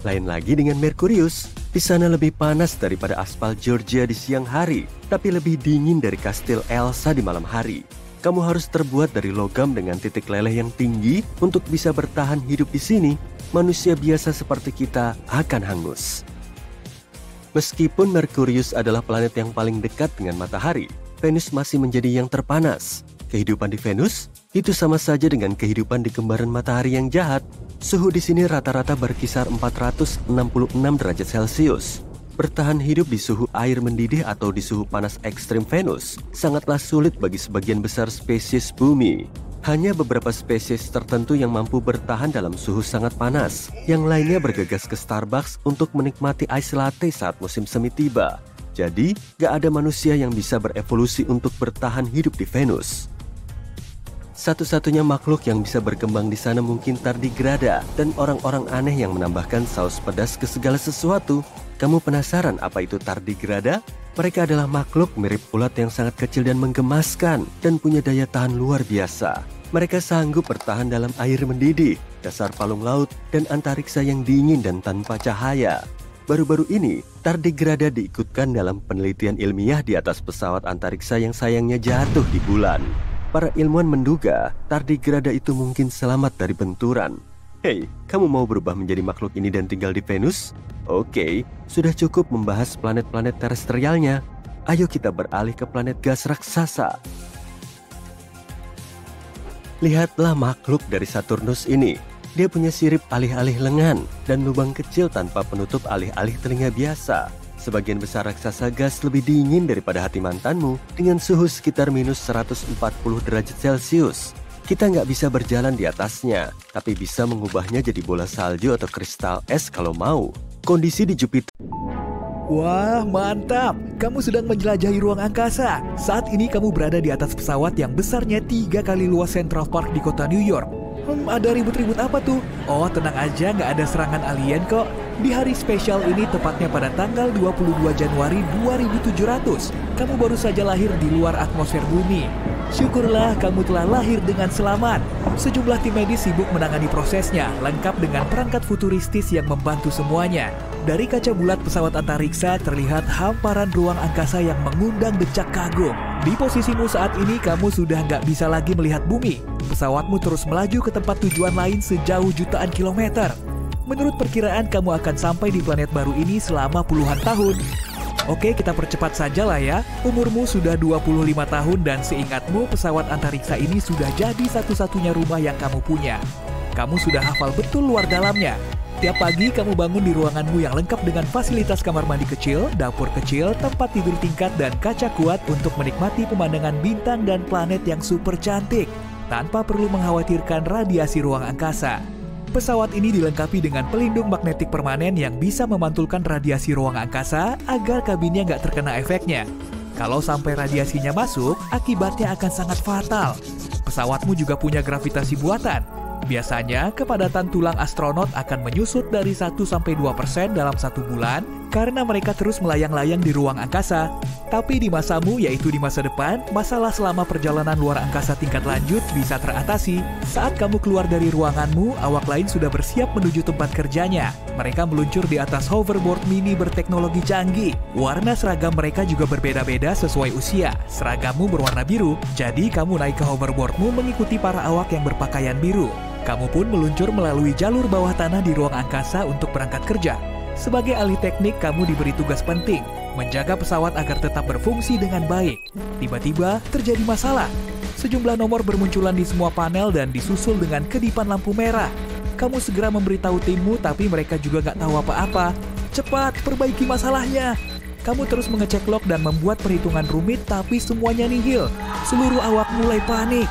Lain lagi dengan Merkurius, di sana lebih panas daripada aspal Georgia di siang hari, tapi lebih dingin dari kastil Elsa di malam hari. Kamu harus terbuat dari logam dengan titik leleh yang tinggi untuk bisa bertahan hidup di sini. Manusia biasa seperti kita akan hangus. Meskipun Merkurius adalah planet yang paling dekat dengan matahari, Venus masih menjadi yang terpanas. Kehidupan di Venus itu sama saja dengan kehidupan di kembaran matahari yang jahat. Suhu di sini rata-rata berkisar 466 derajat Celcius. Bertahan hidup di suhu air mendidih atau di suhu panas ekstrim Venus sangatlah sulit bagi sebagian besar spesies bumi. Hanya beberapa spesies tertentu yang mampu bertahan dalam suhu sangat panas. Yang lainnya bergegas ke Starbucks untuk menikmati ice latte saat musim semi tiba. Jadi, gak ada manusia yang bisa berevolusi untuk bertahan hidup di Venus. Satu-satunya makhluk yang bisa berkembang di sana mungkin tardigrada dan orang-orang aneh yang menambahkan saus pedas ke segala sesuatu. Kamu penasaran apa itu tardigrada? Mereka adalah makhluk mirip ulat yang sangat kecil dan menggemaskan dan punya daya tahan luar biasa. Mereka sanggup bertahan dalam air mendidih, dasar palung laut, dan antariksa yang dingin dan tanpa cahaya. Baru-baru ini, tardigrada diikutkan dalam penelitian ilmiah di atas pesawat antariksa yang sayangnya jatuh di bulan. Para ilmuwan menduga tardigrada itu mungkin selamat dari benturan. Hei, kamu mau berubah menjadi makhluk ini dan tinggal di Venus? Oke, sudah cukup membahas planet-planet terestrialnya. Ayo kita beralih ke planet gas raksasa. Lihatlah makhluk dari Saturnus ini. Dia punya sirip alih-alih lengan dan lubang kecil tanpa penutup alih-alih telinga biasa. Sebagian besar raksasa gas lebih dingin daripada hati mantanmu dengan suhu sekitar minus 140 derajat Celcius. Kita nggak bisa berjalan di atasnya, tapi bisa mengubahnya jadi bola salju atau kristal es kalau mau. Kondisi di Jupiter. Wah, mantap! Kamu sedang menjelajahi ruang angkasa. Saat ini kamu berada di atas pesawat yang besarnya 3 kali luas Central Park di kota New York. Ada ribut-ribut apa tuh? Oh, tenang aja, nggak ada serangan alien kok. Di hari spesial ini, tepatnya pada tanggal 22 Januari 2700, kamu baru saja lahir di luar atmosfer bumi. Syukurlah kamu telah lahir dengan selamat. Sejumlah tim medis sibuk menangani prosesnya, lengkap dengan perangkat futuristis yang membantu semuanya. Dari kaca bulat pesawat antariksa terlihat hamparan ruang angkasa yang mengundang decak kagum. Di posisimu saat ini kamu sudah nggak bisa lagi melihat bumi. Pesawatmu terus melaju ke tempat tujuan lain sejauh jutaan kilometer. Menurut perkiraan kamu akan sampai di planet baru ini selama puluhan tahun. Oke, kita percepat saja lah ya. Umurmu sudah 25 tahun dan seingatmu pesawat antariksa ini sudah jadi satu-satunya rumah yang kamu punya. Kamu sudah hafal betul luar dalamnya. Tiap pagi kamu bangun di ruanganmu yang lengkap dengan fasilitas kamar mandi kecil, dapur kecil, tempat tidur tingkat, dan kaca kuat untuk menikmati pemandangan bintang dan planet yang super cantik, tanpa perlu mengkhawatirkan radiasi ruang angkasa. Pesawat ini dilengkapi dengan pelindung magnetik permanen yang bisa memantulkan radiasi ruang angkasa agar kabinnya nggak terkena efeknya. Kalau sampai radiasinya masuk, akibatnya akan sangat fatal. Pesawatmu juga punya gravitasi buatan. Biasanya, kepadatan tulang astronot akan menyusut dari 1-2% dalam 1 bulan karena mereka terus melayang-layang di ruang angkasa. Tapi di masamu, yaitu di masa depan, masalah selama perjalanan luar angkasa tingkat lanjut bisa teratasi. Saat kamu keluar dari ruanganmu, awak lain sudah bersiap menuju tempat kerjanya. Mereka meluncur di atas hoverboard mini berteknologi canggih. Warna seragam mereka juga berbeda-beda sesuai usia. Seragammu berwarna biru, jadi kamu naik ke hoverboardmu mengikuti para awak yang berpakaian biru. Kamu pun meluncur melalui jalur bawah tanah di ruang angkasa untuk berangkat kerja. Sebagai ahli teknik, kamu diberi tugas penting, menjaga pesawat agar tetap berfungsi dengan baik. Tiba-tiba terjadi masalah. Sejumlah nomor bermunculan di semua panel dan disusul dengan kedipan lampu merah. Kamu segera memberitahu timmu, tapi mereka juga nggak tahu apa-apa. Cepat, perbaiki masalahnya. Kamu terus mengecek log dan membuat perhitungan rumit, tapi semuanya nihil. Seluruh awak mulai panik.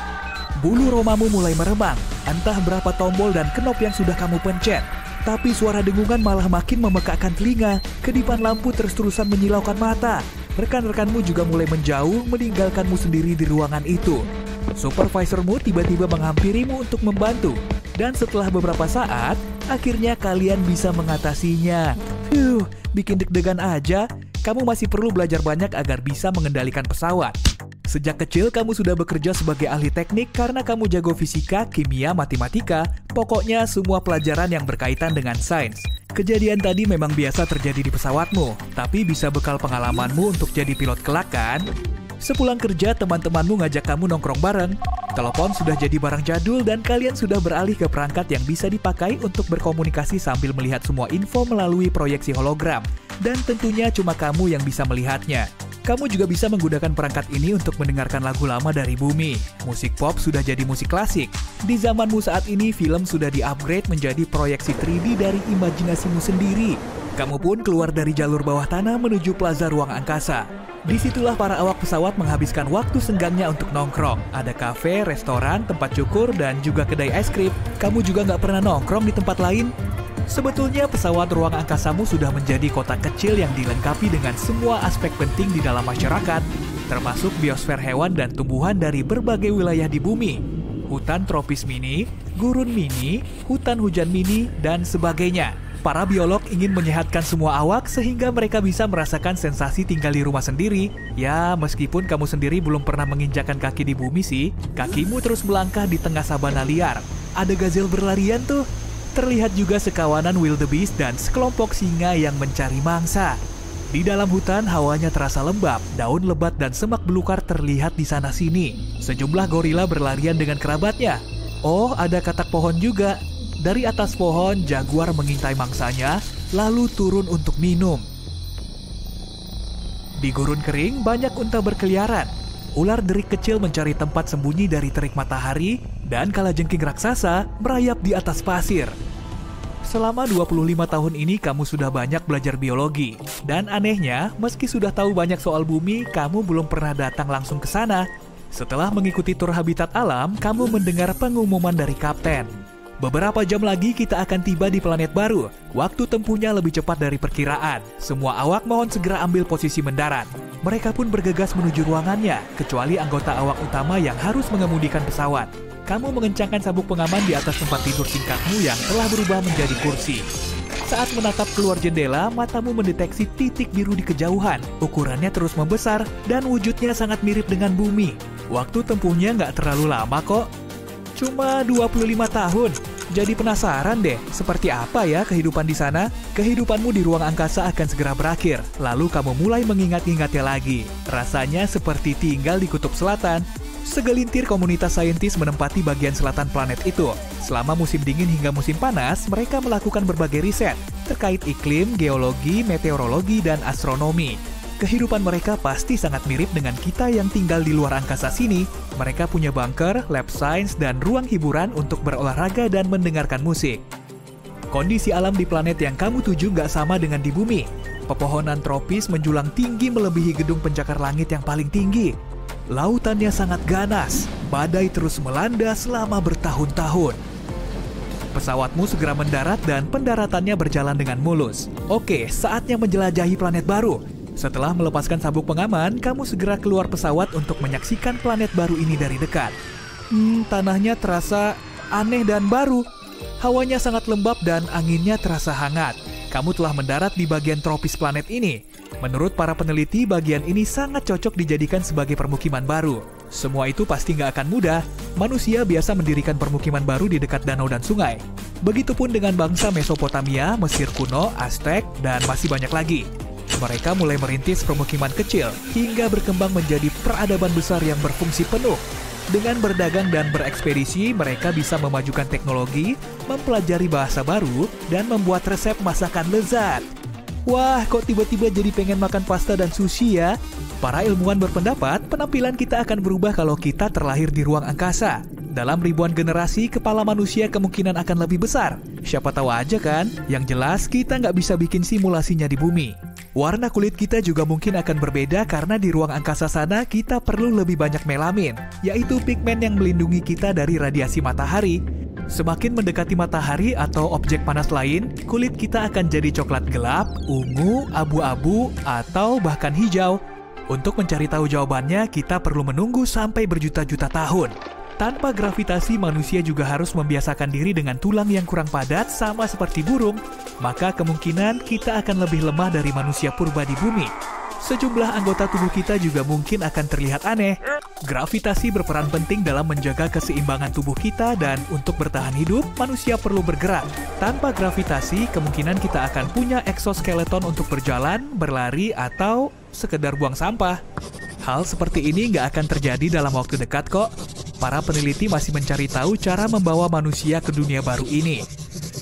Bulu romamu mulai meremang. Entah berapa tombol dan knop yang sudah kamu pencet. Tapi suara dengungan malah makin memekakkan telinga. Kedipan lampu terus-terusan menyilaukan mata. Rekan-rekanmu juga mulai menjauh, meninggalkanmu sendiri di ruangan itu. Supervisormu tiba-tiba menghampirimu untuk membantu. Dan setelah beberapa saat, akhirnya kalian bisa mengatasinya. Bikin deg-degan aja. Kamu masih perlu belajar banyak agar bisa mengendalikan pesawat. Sejak kecil kamu sudah bekerja sebagai ahli teknik karena kamu jago fisika, kimia, matematika, pokoknya semua pelajaran yang berkaitan dengan sains. Kejadian tadi memang biasa terjadi di pesawatmu, tapi bisa bekal pengalamanmu untuk jadi pilot kelak kan? Sepulang kerja, teman-temanmu ngajak kamu nongkrong bareng. Telepon sudah jadi barang jadul dan kalian sudah beralih ke perangkat yang bisa dipakai untuk berkomunikasi sambil melihat semua info melalui proyeksi hologram. Dan tentunya cuma kamu yang bisa melihatnya. Kamu juga bisa menggunakan perangkat ini untuk mendengarkan lagu lama dari bumi. Musik pop sudah jadi musik klasik. Di zamanmu saat ini, film sudah di-upgrade menjadi proyeksi 3D dari imajinasimu sendiri. Kamu pun keluar dari jalur bawah tanah menuju plaza ruang angkasa. Disitulah para awak pesawat menghabiskan waktu senggangnya untuk nongkrong. Ada kafe, restoran, tempat cukur, dan juga kedai es krim. Kamu juga nggak pernah nongkrong di tempat lain? Sebetulnya pesawat ruang angkasamu sudah menjadi kota kecil yang dilengkapi dengan semua aspek penting di dalam masyarakat, termasuk biosfer hewan dan tumbuhan dari berbagai wilayah di bumi, hutan tropis mini, gurun mini, hutan hujan mini, dan sebagainya. Para biolog ingin menyehatkan semua awak sehingga mereka bisa merasakan sensasi tinggal di rumah sendiri. Ya, meskipun kamu sendiri belum pernah menginjakan kaki di bumi sih, kakimu terus melangkah di tengah sabana liar. Ada gazelle berlarian tuh. Terlihat juga sekawanan wildebeest dan sekelompok singa yang mencari mangsa. Di dalam hutan, hawanya terasa lembab, daun lebat dan semak belukar terlihat di sana-sini. Sejumlah gorila berlarian dengan kerabatnya. Oh, ada katak pohon juga. Dari atas pohon, jaguar mengintai mangsanya, lalu turun untuk minum. Di gurun kering, banyak unta berkeliaran. Ular derik kecil mencari tempat sembunyi dari terik matahari, dan kalajengking raksasa merayap di atas pasir. Selama 25 tahun ini kamu sudah banyak belajar biologi. Dan anehnya, meski sudah tahu banyak soal bumi, kamu belum pernah datang langsung ke sana. Setelah mengikuti tur habitat alam, kamu mendengar pengumuman dari kapten. Beberapa jam lagi kita akan tiba di planet baru. Waktu tempuhnya lebih cepat dari perkiraan. Semua awak mohon segera ambil posisi mendarat. Mereka pun bergegas menuju ruangannya, kecuali anggota awak utama yang harus mengemudikan pesawat. Kamu mengencangkan sabuk pengaman di atas tempat tidur singkatmu yang telah berubah menjadi kursi. Saat menatap keluar jendela, matamu mendeteksi titik biru di kejauhan. Ukurannya terus membesar dan wujudnya sangat mirip dengan bumi. Waktu tempuhnya nggak terlalu lama kok. Cuma 25 tahun. Jadi penasaran deh, seperti apa ya kehidupan di sana? Kehidupanmu di ruang angkasa akan segera berakhir. Lalu kamu mulai mengingat-ingatnya lagi. Rasanya seperti tinggal di kutub selatan. Segelintir komunitas saintis menempati bagian selatan planet itu. Selama musim dingin hingga musim panas, mereka melakukan berbagai riset terkait iklim, geologi, meteorologi, dan astronomi. Kehidupan mereka pasti sangat mirip dengan kita yang tinggal di luar angkasa sini. Mereka punya bunker, lab science, dan ruang hiburan untuk berolahraga dan mendengarkan musik. Kondisi alam di planet yang kamu tuju nggak sama dengan di bumi. Pepohonan tropis menjulang tinggi melebihi gedung pencakar langit yang paling tinggi. Lautannya sangat ganas, badai terus melanda selama bertahun-tahun. Pesawatmu segera mendarat dan pendaratannya berjalan dengan mulus. Oke, saatnya menjelajahi planet baru. Setelah melepaskan sabuk pengaman, kamu segera keluar pesawat untuk menyaksikan planet baru ini dari dekat. Tanahnya terasa aneh dan baru. Hawanya sangat lembab dan anginnya terasa hangat. Kamu telah mendarat di bagian tropis planet ini. Menurut para peneliti, bagian ini sangat cocok dijadikan sebagai permukiman baru. Semua itu pasti nggak akan mudah. Manusia biasa mendirikan permukiman baru di dekat danau dan sungai. Begitupun dengan bangsa Mesopotamia, Mesir kuno, Aztec, dan masih banyak lagi. Mereka mulai merintis permukiman kecil hingga berkembang menjadi peradaban besar yang berfungsi penuh. Dengan berdagang dan berekspedisi, mereka bisa memajukan teknologi, mempelajari bahasa baru, dan membuat resep masakan lezat. Wah, kok tiba-tiba jadi pengen makan pasta dan sushi ya? Para ilmuwan berpendapat, penampilan kita akan berubah kalau kita terlahir di ruang angkasa. Dalam ribuan generasi, kepala manusia kemungkinan akan lebih besar. Siapa tahu aja kan? Yang jelas, kita nggak bisa bikin simulasinya di bumi. Warna kulit kita juga mungkin akan berbeda karena di ruang angkasa sana kita perlu lebih banyak melamin, yaitu pigmen yang melindungi kita dari radiasi matahari. Semakin mendekati matahari atau objek panas lain, kulit kita akan jadi coklat gelap, ungu, abu-abu, atau bahkan hijau. Untuk mencari tahu jawabannya, kita perlu menunggu sampai berjuta-juta tahun. Tanpa gravitasi, manusia juga harus membiasakan diri dengan tulang yang kurang padat sama seperti burung, maka kemungkinan kita akan lebih lemah dari manusia purba di bumi. Sejumlah anggota tubuh kita juga mungkin akan terlihat aneh. Gravitasi berperan penting dalam menjaga keseimbangan tubuh kita dan untuk bertahan hidup, manusia perlu bergerak. Tanpa gravitasi, kemungkinan kita akan punya exoskeleton untuk berjalan, berlari, atau sekedar buang sampah. Hal seperti ini nggak akan terjadi dalam waktu dekat kok. Para peneliti masih mencari tahu cara membawa manusia ke dunia baru ini.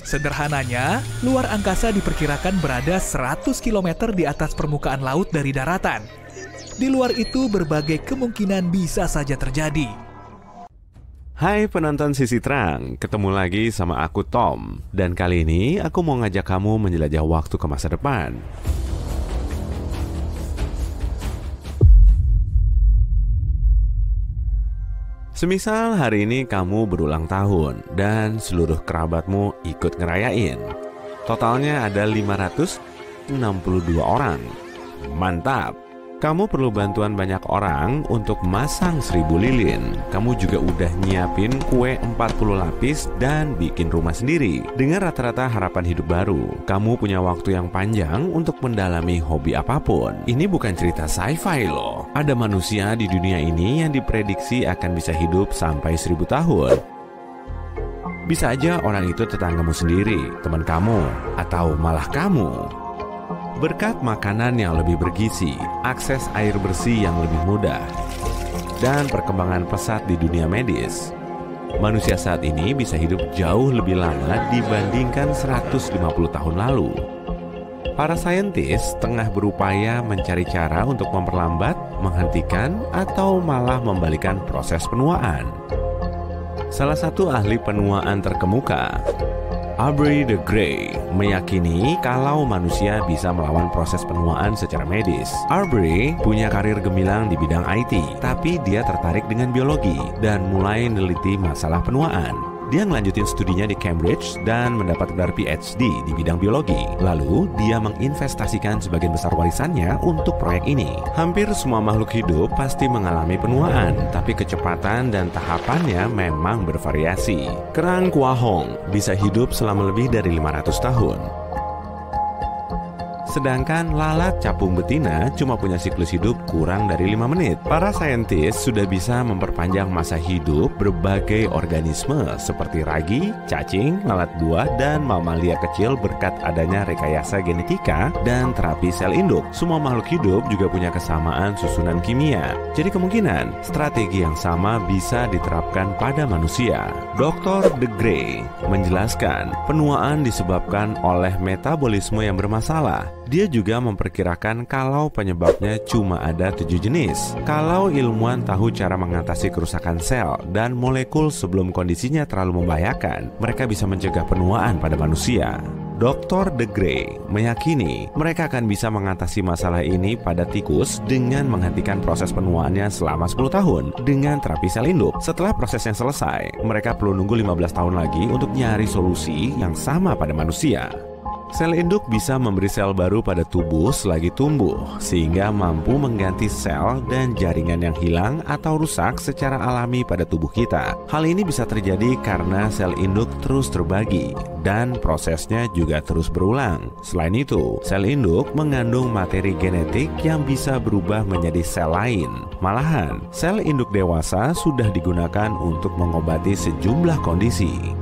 Sederhananya, luar angkasa diperkirakan berada 100 km di atas permukaan laut dari daratan. Di luar itu, berbagai kemungkinan bisa saja terjadi. Hai penonton Sisi Terang, ketemu lagi sama aku Tom. Dan kali ini aku mau ngajak kamu menjelajah waktu ke masa depan. Semisal hari ini kamu berulang tahun dan seluruh kerabatmu ikut ngerayain. Totalnya ada 562 orang. Mantap! Kamu perlu bantuan banyak orang untuk masang 1000 lilin. Kamu juga udah nyiapin kue 40 lapis dan bikin rumah sendiri. Dengan rata-rata harapan hidup baru, kamu punya waktu yang panjang untuk mendalami hobi apapun. Ini bukan cerita sci-fi loh. Ada manusia di dunia ini yang diprediksi akan bisa hidup sampai 1000 tahun. Bisa aja orang itu tetanggamu sendiri, teman kamu, atau malah kamu. Berkat makanan yang lebih bergizi, akses air bersih yang lebih mudah, dan perkembangan pesat di dunia medis, manusia saat ini bisa hidup jauh lebih lama dibandingkan 150 tahun lalu. Para saintis tengah berupaya mencari cara untuk memperlambat, menghentikan, atau malah membalikan proses penuaan. Salah satu ahli penuaan terkemuka, Aubrey de Grey meyakini kalau manusia bisa melawan proses penuaan secara medis. Aubrey punya karir gemilang di bidang IT, tapi dia tertarik dengan biologi dan mulai meneliti masalah penuaan. Dia ngelanjutin studinya di Cambridge dan mendapat gelar PhD di bidang biologi. Lalu, dia menginvestasikan sebagian besar warisannya untuk proyek ini. Hampir semua makhluk hidup pasti mengalami penuaan, tapi kecepatan dan tahapannya memang bervariasi. Kerang kuahong bisa hidup selama lebih dari 500 tahun. Sedangkan lalat capung betina cuma punya siklus hidup kurang dari 5 menit. Para saintis sudah bisa memperpanjang masa hidup berbagai organisme seperti ragi, cacing, lalat buah, dan mamalia kecil berkat adanya rekayasa genetika dan terapi sel induk. Semua makhluk hidup juga punya kesamaan susunan kimia. Jadi kemungkinan strategi yang sama bisa diterapkan pada manusia. Dr. de Grey menjelaskan penuaan disebabkan oleh metabolisme yang bermasalah. Dia juga memperkirakan kalau penyebabnya cuma ada 7 jenis. Kalau ilmuwan tahu cara mengatasi kerusakan sel dan molekul sebelum kondisinya terlalu membahayakan, mereka bisa mencegah penuaan pada manusia. Dr. de Grey meyakini mereka akan bisa mengatasi masalah ini pada tikus dengan menghentikan proses penuaannya selama 10 tahun dengan terapi sel induk. Setelah prosesnya selesai, mereka perlu nunggu 15 tahun lagi untuk nyari solusi yang sama pada manusia. Sel induk bisa memberi sel baru pada tubuh selagi tumbuh, sehingga mampu mengganti sel dan jaringan yang hilang atau rusak secara alami pada tubuh kita. Hal ini bisa terjadi karena sel induk terus terbagi, dan prosesnya juga terus berulang. Selain itu, sel induk mengandung materi genetik yang bisa berubah menjadi sel lain. Malahan, sel induk dewasa sudah digunakan untuk mengobati sejumlah kondisi.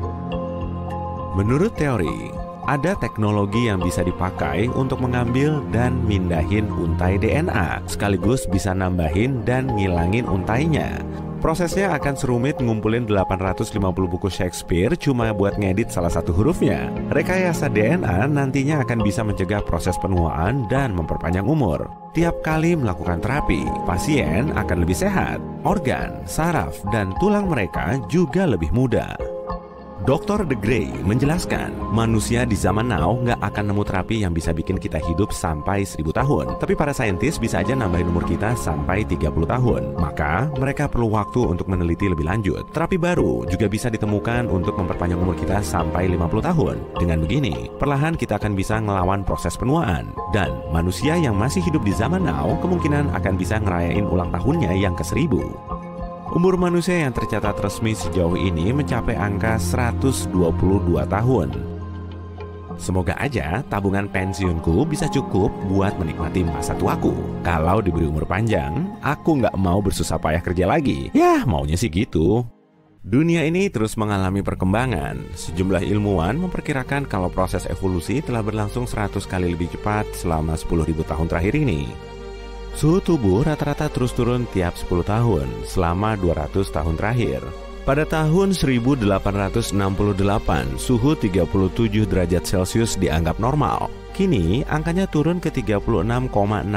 Menurut teori, ada teknologi yang bisa dipakai untuk mengambil dan mindahin untai DNA, sekaligus bisa nambahin dan ngilangin untainya. Prosesnya akan serumit ngumpulin 850 buku Shakespeare cuma buat ngedit salah satu hurufnya. Rekayasa DNA nantinya akan bisa mencegah proses penuaan dan memperpanjang umur. Tiap kali melakukan terapi, pasien akan lebih sehat. Organ, saraf, dan tulang mereka juga lebih muda. Dr. de Grey menjelaskan, manusia di zaman now nggak akan nemu terapi yang bisa bikin kita hidup sampai 1000 tahun. Tapi para saintis bisa aja nambahin umur kita sampai 30 tahun. Maka mereka perlu waktu untuk meneliti lebih lanjut. Terapi baru juga bisa ditemukan untuk memperpanjang umur kita sampai 50 tahun. Dengan begini, perlahan kita akan bisa ngelawan proses penuaan. Dan manusia yang masih hidup di zaman now kemungkinan akan bisa ngerayain ulang tahunnya yang ke-1000. Umur manusia yang tercatat resmi sejauh ini mencapai angka 122 tahun. Semoga aja tabungan pensiunku bisa cukup buat menikmati masa tuaku. Kalau diberi umur panjang, aku nggak mau bersusah payah kerja lagi. Yah, maunya sih gitu. Dunia ini terus mengalami perkembangan. Sejumlah ilmuwan memperkirakan kalau proses evolusi telah berlangsung 100 kali lebih cepat selama 10.000 tahun terakhir ini. Suhu tubuh rata-rata terus turun tiap 10 tahun selama 200 tahun terakhir. Pada tahun 1868, suhu 37 derajat Celcius dianggap normal. Kini, angkanya turun ke 36,6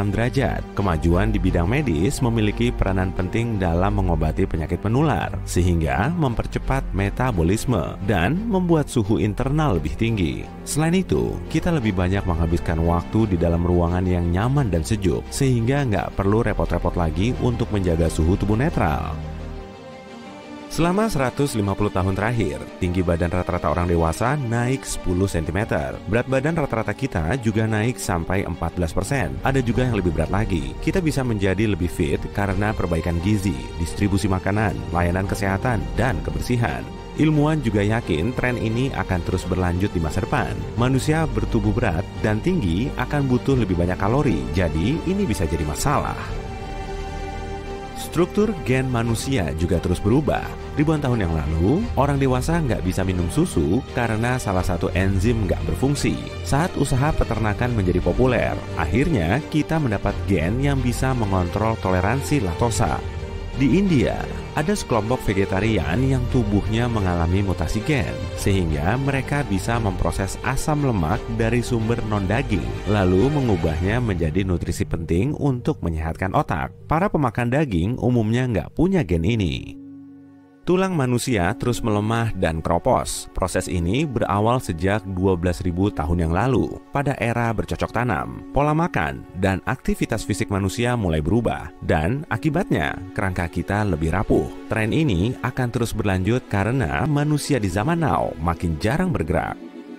derajat. Kemajuan di bidang medis memiliki peranan penting dalam mengobati penyakit menular, sehingga mempercepat metabolisme dan membuat suhu internal lebih tinggi. Selain itu, kita lebih banyak menghabiskan waktu di dalam ruangan yang nyaman dan sejuk, sehingga nggak perlu repot-repot lagi untuk menjaga suhu tubuh netral. Selama 150 tahun terakhir, tinggi badan rata-rata orang dewasa naik 10 cm. Berat badan rata-rata kita juga naik sampai 14%. Ada juga yang lebih berat lagi. Kita bisa menjadi lebih fit karena perbaikan gizi, distribusi makanan, layanan kesehatan, dan kebersihan. Ilmuwan juga yakin tren ini akan terus berlanjut di masa depan. Manusia bertubuh berat dan tinggi akan butuh lebih banyak kalori, jadi ini bisa jadi masalah. Struktur gen manusia juga terus berubah. Ribuan tahun yang lalu, orang dewasa nggak bisa minum susu karena salah satu enzim nggak berfungsi. Saat usaha peternakan menjadi populer, akhirnya kita mendapat gen yang bisa mengontrol toleransi laktosa. Di India, ada sekelompok vegetarian yang tubuhnya mengalami mutasi gen, sehingga mereka bisa memproses asam lemak dari sumber non-daging, lalu mengubahnya menjadi nutrisi penting untuk menyehatkan otak. Para pemakan daging umumnya nggak punya gen ini. Tulang manusia terus melemah dan keropos. Proses ini berawal sejak 12.000 tahun yang lalu. Pada era bercocok tanam, pola makan, dan aktivitas fisik manusia mulai berubah. Dan akibatnya, kerangka kita lebih rapuh. Tren ini akan terus berlanjut karena manusia di zaman now makin jarang bergerak.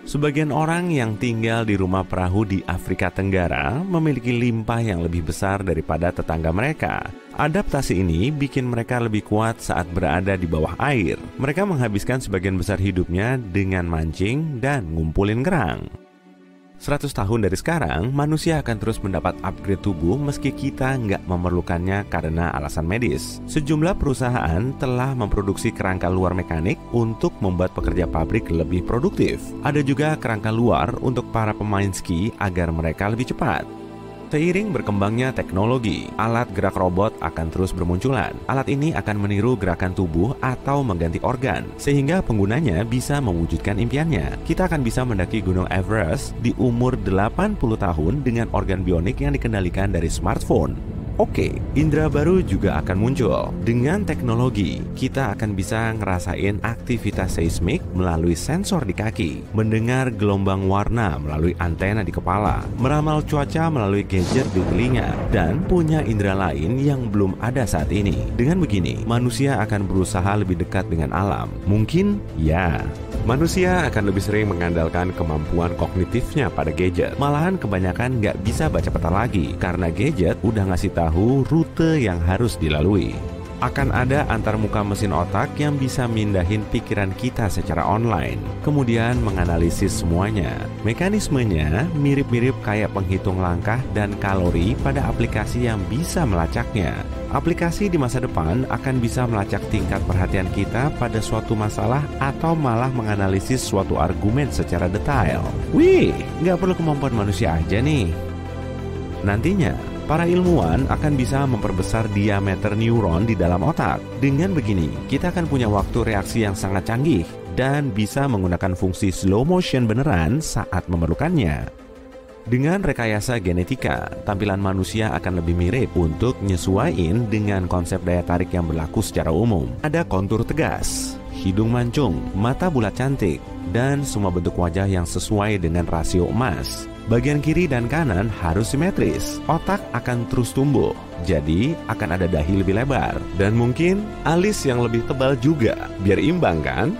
Sebagian orang yang tinggal di rumah perahu di Afrika Tenggara memiliki limpah yang lebih besar daripada tetangga mereka. Adaptasi ini bikin mereka lebih kuat saat berada di bawah air. Mereka menghabiskan sebagian besar hidupnya dengan mancing dan ngumpulin kerang. 100 tahun dari sekarang, manusia akan terus mendapat upgrade tubuh meski kita nggak memerlukannya karena alasan medis. Sejumlah perusahaan telah memproduksi kerangka luar mekanik untuk membuat pekerja pabrik lebih produktif. Ada juga kerangka luar untuk para pemain ski agar mereka lebih cepat. Seiring berkembangnya teknologi, alat gerak robot akan terus bermunculan. Alat ini akan meniru gerakan tubuh atau mengganti organ, sehingga penggunanya bisa mewujudkan impiannya. Kita akan bisa mendaki Gunung Everest di umur 80 tahun dengan organ bionik yang dikendalikan dari smartphone. Oke, indera baru juga akan muncul. Dengan teknologi, kita akan bisa ngerasain aktivitas seismik melalui sensor di kaki, mendengar gelombang warna melalui antena di kepala, meramal cuaca melalui gadget di telinga, dan punya indera lain yang belum ada saat ini. Dengan begini, manusia akan berusaha lebih dekat dengan alam. Mungkin, ya. Manusia akan lebih sering mengandalkan kemampuan kognitifnya pada gadget. Malahan kebanyakan nggak bisa baca peta lagi, karena gadget udah ngasih tahu rute yang harus dilalui. Akan ada antarmuka mesin otak yang bisa mindahin pikiran kita secara online, kemudian menganalisis semuanya. Mekanismenya mirip-mirip kayak penghitung langkah dan kalori pada aplikasi yang bisa melacaknya. Aplikasi di masa depan akan bisa melacak tingkat perhatian kita pada suatu masalah atau malah menganalisis suatu argumen secara detail. Wih, nggak perlu kemampuan manusia aja nih. Nantinya, para ilmuwan akan bisa memperbesar diameter neuron di dalam otak. Dengan begini, kita akan punya waktu reaksi yang sangat canggih dan bisa menggunakan fungsi slow motion beneran saat memerlukannya. Dengan rekayasa genetika, tampilan manusia akan lebih mirip untuk nyesuaiin dengan konsep daya tarik yang berlaku secara umum. Ada kontur tegas, hidung mancung, mata bulat cantik, dan semua bentuk wajah yang sesuai dengan rasio emas. Bagian kiri dan kanan harus simetris. Otak akan terus tumbuh, jadi akan ada dahi lebih lebar. Dan mungkin alis yang lebih tebal juga, biar imbang kan?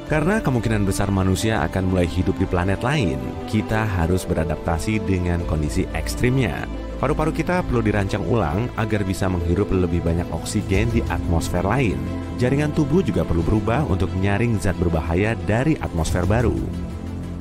Karena kemungkinan besar manusia akan mulai hidup di planet lain, kita harus beradaptasi dengan kondisi ekstrimnya. Paru-paru kita perlu dirancang ulang agar bisa menghirup lebih banyak oksigen di atmosfer lain. Jaringan tubuh juga perlu berubah untuk nyaring zat berbahaya dari atmosfer baru.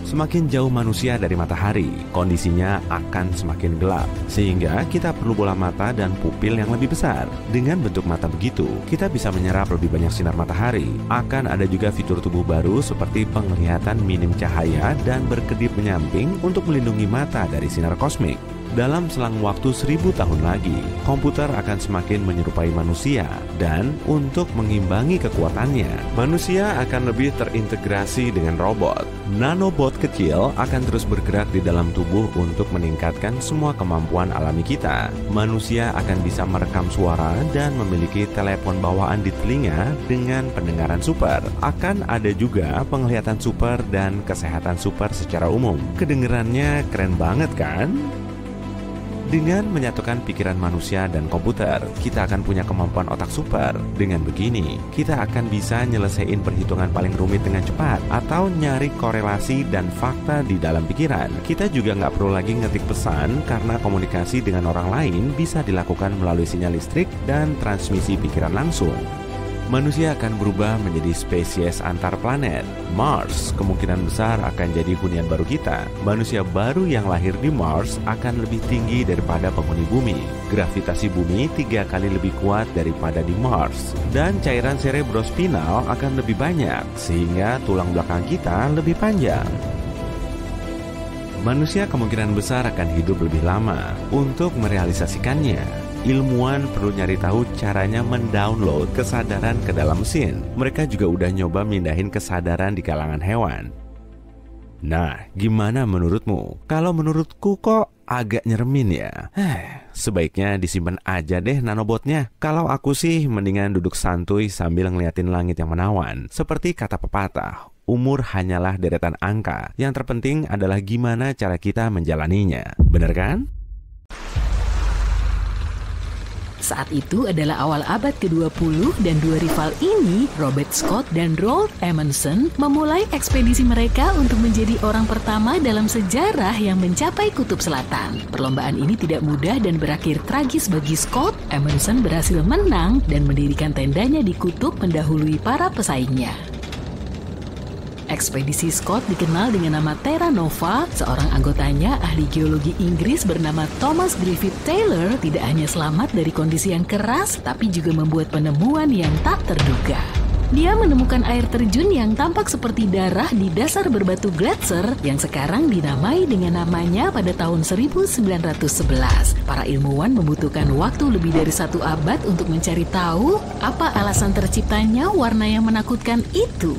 Semakin jauh manusia dari matahari, kondisinya akan semakin gelap, sehingga kita perlu bola mata dan pupil yang lebih besar. Dengan bentuk mata begitu, kita bisa menyerap lebih banyak sinar matahari. Akan ada juga fitur tubuh baru seperti penglihatan minim cahaya dan berkedip menyamping untuk melindungi mata dari sinar kosmik. Dalam selang waktu 1000 tahun lagi, komputer akan semakin menyerupai manusia, dan untuk mengimbangi kekuatannya, manusia akan lebih terintegrasi dengan robot. Nanobot kecil akan terus bergerak di dalam tubuh untuk meningkatkan semua kemampuan alami kita. Manusia akan bisa merekam suara dan memiliki telepon bawaan di telinga dengan pendengaran super. Akan ada juga penglihatan super dan kesehatan super secara umum. Kedengerannya keren banget kan? Dengan menyatukan pikiran manusia dan komputer, kita akan punya kemampuan otak super. Dengan begini, kita akan bisa nyelesain perhitungan paling rumit dengan cepat, atau nyari korelasi dan fakta di dalam pikiran. Kita juga nggak perlu lagi ngetik pesan karena komunikasi dengan orang lain bisa dilakukan melalui sinyal listrik dan transmisi pikiran langsung. Manusia akan berubah menjadi spesies antar planet. Mars kemungkinan besar akan jadi hunian baru kita. Manusia baru yang lahir di Mars akan lebih tinggi daripada penghuni bumi. Gravitasi bumi 3 kali lebih kuat daripada di Mars. Dan cairan cerebrospinal akan lebih banyak, sehingga tulang belakang kita lebih panjang. Manusia kemungkinan besar akan hidup lebih lama. Untuk merealisasikannya, ilmuwan perlu nyari tahu caranya mendownload kesadaran ke dalam mesin. Mereka juga udah nyoba mindahin kesadaran di kalangan hewan. Nah, gimana menurutmu? Kalau menurutku kok agak nyeremin ya. Sebaiknya disimpan aja deh nanobotnya. Kalau aku sih mendingan duduk santuy sambil ngeliatin langit yang menawan. Seperti kata pepatah, umur hanyalah deretan angka. Yang terpenting adalah gimana cara kita menjalaninya. Bener kan? Saat itu adalah awal abad ke-20 dan dua rival ini, Robert Scott dan Roald Amundsen, memulai ekspedisi mereka untuk menjadi orang pertama dalam sejarah yang mencapai Kutub Selatan. Perlombaan ini tidak mudah dan berakhir tragis bagi Scott. Amundsen berhasil menang dan mendirikan tendanya di kutub mendahului para pesaingnya. Ekspedisi Scott dikenal dengan nama Terra Nova. Seorang anggotanya, ahli geologi Inggris bernama Thomas Griffith Taylor, tidak hanya selamat dari kondisi yang keras, tapi juga membuat penemuan yang tak terduga. Dia menemukan air terjun yang tampak seperti darah di dasar berbatu gletser yang sekarang dinamai dengan namanya pada tahun 1911. Para ilmuwan membutuhkan waktu lebih dari 1 abad untuk mencari tahu apa alasan terciptanya warna yang menakutkan itu.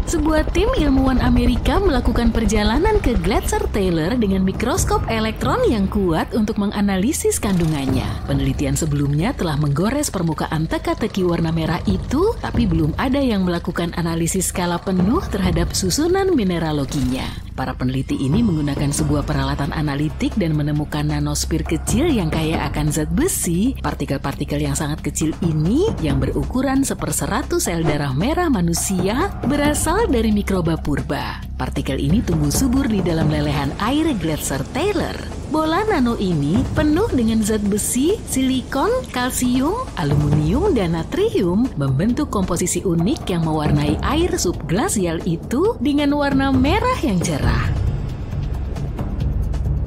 Sebuah tim ilmuwan Amerika melakukan perjalanan ke Gletser Taylor dengan mikroskop elektron yang kuat untuk menganalisis kandungannya. Penelitian sebelumnya telah menggores permukaan teka-teki warna merah itu, tapi belum ada yang melakukan analisis skala penuh terhadap susunan mineraloginya. Para peneliti ini menggunakan sebuah peralatan analitik dan menemukan nanosfer kecil yang kaya akan zat besi. Partikel-partikel yang sangat kecil ini, yang berukuran 1/100 sel darah merah manusia, berasal dari mikroba purba. Partikel ini tumbuh subur di dalam lelehan air Gletser Taylor. Bola nano ini penuh dengan zat besi, silikon, kalsium, aluminium, dan natrium, membentuk komposisi unik yang mewarnai air subglasial itu dengan warna merah yang cerah.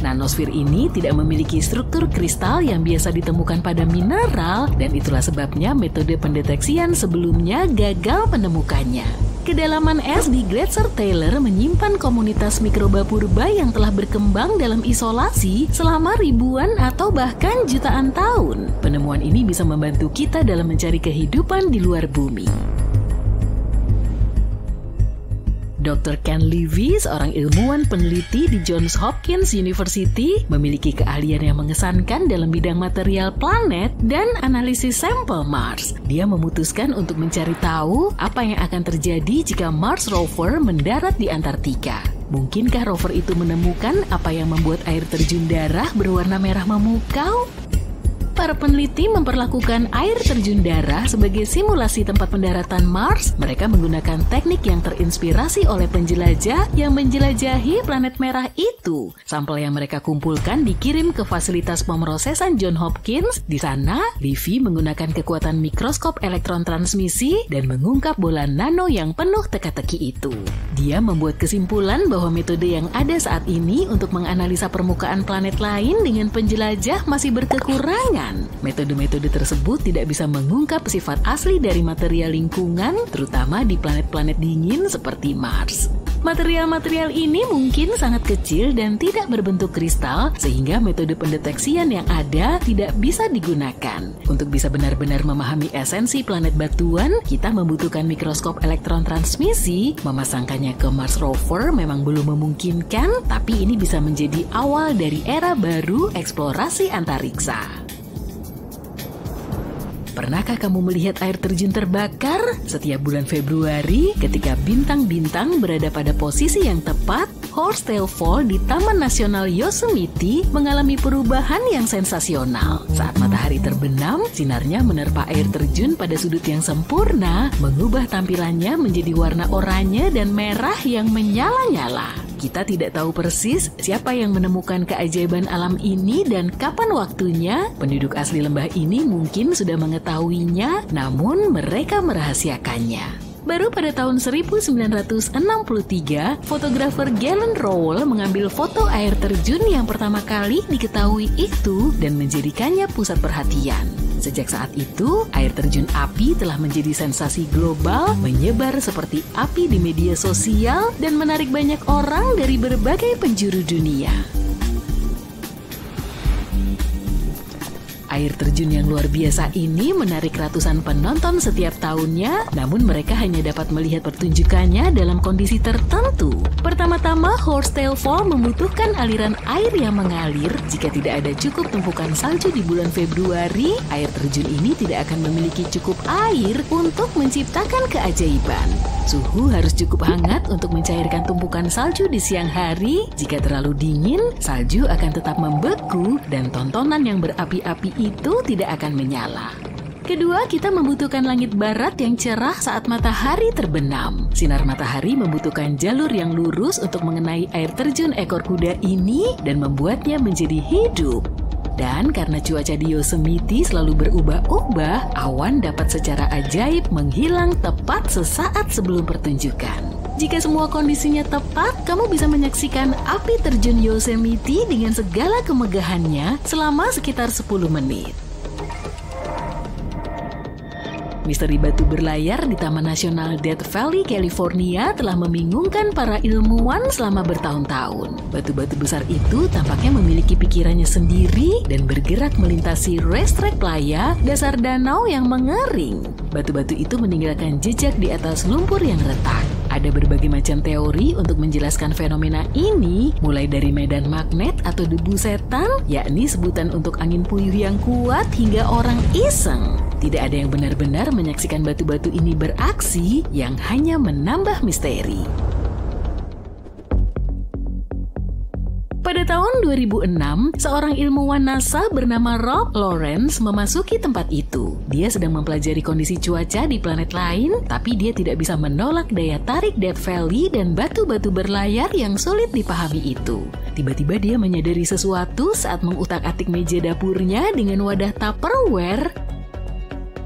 Nanosfer ini tidak memiliki struktur kristal yang biasa ditemukan pada mineral, dan itulah sebabnya metode pendeteksian sebelumnya gagal menemukannya. Kedalaman es di Gletser Taylor menyimpan komunitas mikroba purba yang telah berkembang dalam isolasi selama ribuan atau bahkan jutaan tahun. Penemuan ini bisa membantu kita dalam mencari kehidupan di luar bumi. Dr. Ken Levy, seorang ilmuwan peneliti di Johns Hopkins University, memiliki keahlian yang mengesankan dalam bidang material planet dan analisis sampel Mars. Dia memutuskan untuk mencari tahu apa yang akan terjadi jika Mars Rover mendarat di Antartika. Mungkinkah rover itu menemukan apa yang membuat air terjun darah berwarna merah memukau? Para peneliti memperlakukan air terjun darah sebagai simulasi tempat pendaratan Mars. Mereka menggunakan teknik yang terinspirasi oleh penjelajah yang menjelajahi planet merah itu. Sampel yang mereka kumpulkan dikirim ke fasilitas pemrosesan Johns Hopkins. Di sana, Levy menggunakan kekuatan mikroskop elektron transmisi dan mengungkap bola nano yang penuh teka-teki itu. Dia membuat kesimpulan bahwa metode yang ada saat ini untuk menganalisa permukaan planet lain dengan penjelajah masih berkekurangan. Metode-metode tersebut tidak bisa mengungkap sifat asli dari material lingkungan, terutama di planet-planet dingin seperti Mars. Material-material ini mungkin sangat kecil dan tidak berbentuk kristal, sehingga metode pendeteksian yang ada tidak bisa digunakan. Untuk bisa benar-benar memahami esensi planet batuan, kita membutuhkan mikroskop elektron transmisi. Memasangkannya ke Mars Rover memang belum memungkinkan, tapi ini bisa menjadi awal dari era baru eksplorasi antariksa. Pernahkah kamu melihat air terjun terbakar? Setiap bulan Februari, ketika bintang-bintang berada pada posisi yang tepat, Horsetail Fall di Taman Nasional Yosemite mengalami perubahan yang sensasional. Saat matahari terbenam, sinarnya menerpa air terjun pada sudut yang sempurna, mengubah tampilannya menjadi warna oranye dan merah yang menyala-nyala. Kita tidak tahu persis siapa yang menemukan keajaiban alam ini dan kapan waktunya. Penduduk asli lembah ini mungkin sudah mengetahuinya, namun mereka merahasiakannya. Baru pada tahun 1963, fotografer Galen Rowell mengambil foto air terjun yang pertama kali diketahui itu dan menjadikannya pusat perhatian. Sejak saat itu, air terjun api telah menjadi sensasi global, menyebar seperti api di media sosial, dan menarik banyak orang dari berbagai penjuru dunia. Air terjun yang luar biasa ini menarik ratusan penonton setiap tahunnya, namun mereka hanya dapat melihat pertunjukannya dalam kondisi tertentu. Pertama-tama, Horsetail Fall membutuhkan aliran air yang mengalir. Jika tidak ada cukup tumpukan salju di bulan Februari, air terjun ini tidak akan memiliki cukup air untuk menciptakan keajaiban. Suhu harus cukup hangat untuk mencairkan tumpukan salju di siang hari. Jika terlalu dingin, salju akan tetap membeku dan tontonan yang berapi-api itu tidak akan menyala. Kedua, kita membutuhkan langit barat yang cerah saat matahari terbenam. Sinar matahari membutuhkan jalur yang lurus untuk mengenai air terjun ekor kuda ini dan membuatnya menjadi hidup. Dan karena cuaca di Yosemite selalu berubah-ubah, awan dapat secara ajaib menghilang tepat sesaat sebelum pertunjukan. Jika semua kondisinya tepat, kamu bisa menyaksikan api terjun Yosemite dengan segala kemegahannya selama sekitar 10 menit. Misteri batu berlayar di Taman Nasional Death Valley, California telah membingungkan para ilmuwan selama bertahun-tahun. Batu-batu besar itu tampaknya memiliki pikirannya sendiri dan bergerak melintasi racetrack playa dasar danau yang mengering. Batu-batu itu meninggalkan jejak di atas lumpur yang retak. Ada berbagai macam teori untuk menjelaskan fenomena ini, mulai dari medan magnet atau debu setan, yakni sebutan untuk angin puyuh yang kuat, hingga orang iseng. Tidak ada yang benar-benar menyaksikan batu-batu ini beraksi, yang hanya menambah misteri. Pada tahun 2006, seorang ilmuwan NASA bernama Rob Lawrence memasuki tempat itu. Dia sedang mempelajari kondisi cuaca di planet lain, tapi dia tidak bisa menolak daya tarik Death Valley dan batu-batu berlayar yang sulit dipahami itu. Tiba-tiba dia menyadari sesuatu saat mengutak-atik meja dapurnya dengan wadah Tupperware.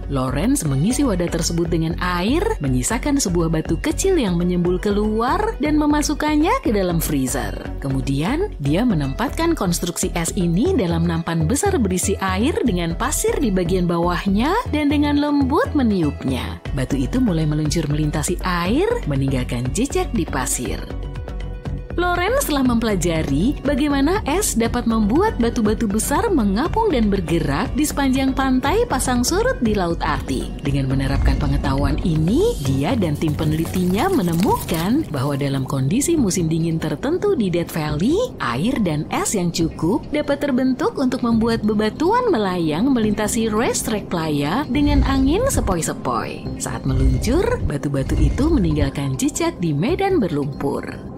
Lawrence mengisi wadah tersebut dengan air, menyisakan sebuah batu kecil yang menyembul keluar, dan memasukkannya ke dalam freezer. Kemudian, dia menempatkan konstruksi es ini dalam nampan besar berisi air dengan pasir di bagian bawahnya dan dengan lembut meniupnya. Batu itu mulai meluncur melintasi air, meninggalkan jejak di pasir. Lawrence telah mempelajari bagaimana es dapat membuat batu-batu besar mengapung dan bergerak di sepanjang pantai pasang surut di Laut Arktik. Dengan menerapkan pengetahuan ini, dia dan tim penelitinya menemukan bahwa dalam kondisi musim dingin tertentu di Death Valley, air dan es yang cukup dapat terbentuk untuk membuat bebatuan melayang melintasi racetrack playa dengan angin sepoi-sepoi. Saat meluncur, batu-batu itu meninggalkan jejak di medan berlumpur.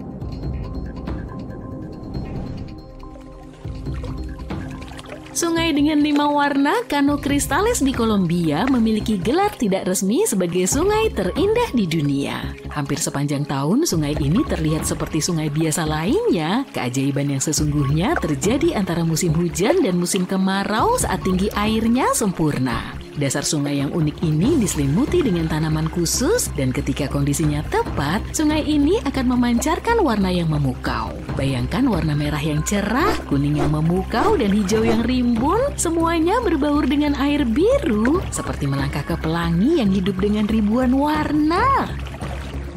Sungai dengan 5 warna Cano Cristales di Kolombia memiliki gelar tidak resmi sebagai sungai terindah di dunia. Hampir sepanjang tahun, sungai ini terlihat seperti sungai biasa lainnya. Keajaiban yang sesungguhnya terjadi antara musim hujan dan musim kemarau saat tinggi airnya sempurna. Dasar sungai yang unik ini diselimuti dengan tanaman khusus, dan ketika kondisinya tepat, sungai ini akan memancarkan warna yang memukau. Bayangkan warna merah yang cerah, kuning yang memukau, dan hijau yang rimbun, semuanya berbaur dengan air biru, seperti melangkah ke pelangi yang hidup dengan ribuan warna.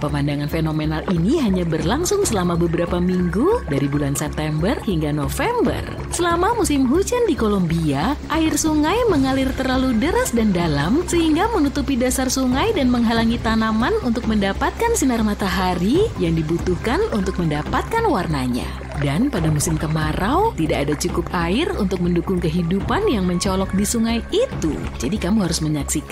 Pemandangan fenomenal ini hanya berlangsung selama beberapa minggu dari bulan September hingga November. Selama musim hujan di Kolombia, air sungai mengalir terlalu deras dan dalam sehingga menutupi dasar sungai dan menghalangi tanaman untuk mendapatkan sinar matahari yang dibutuhkan untuk mendapatkan warnanya. Dan pada musim kemarau, tidak ada cukup air untuk mendukung kehidupan yang mencolok di sungai itu. Jadi kamu harus menyaksikan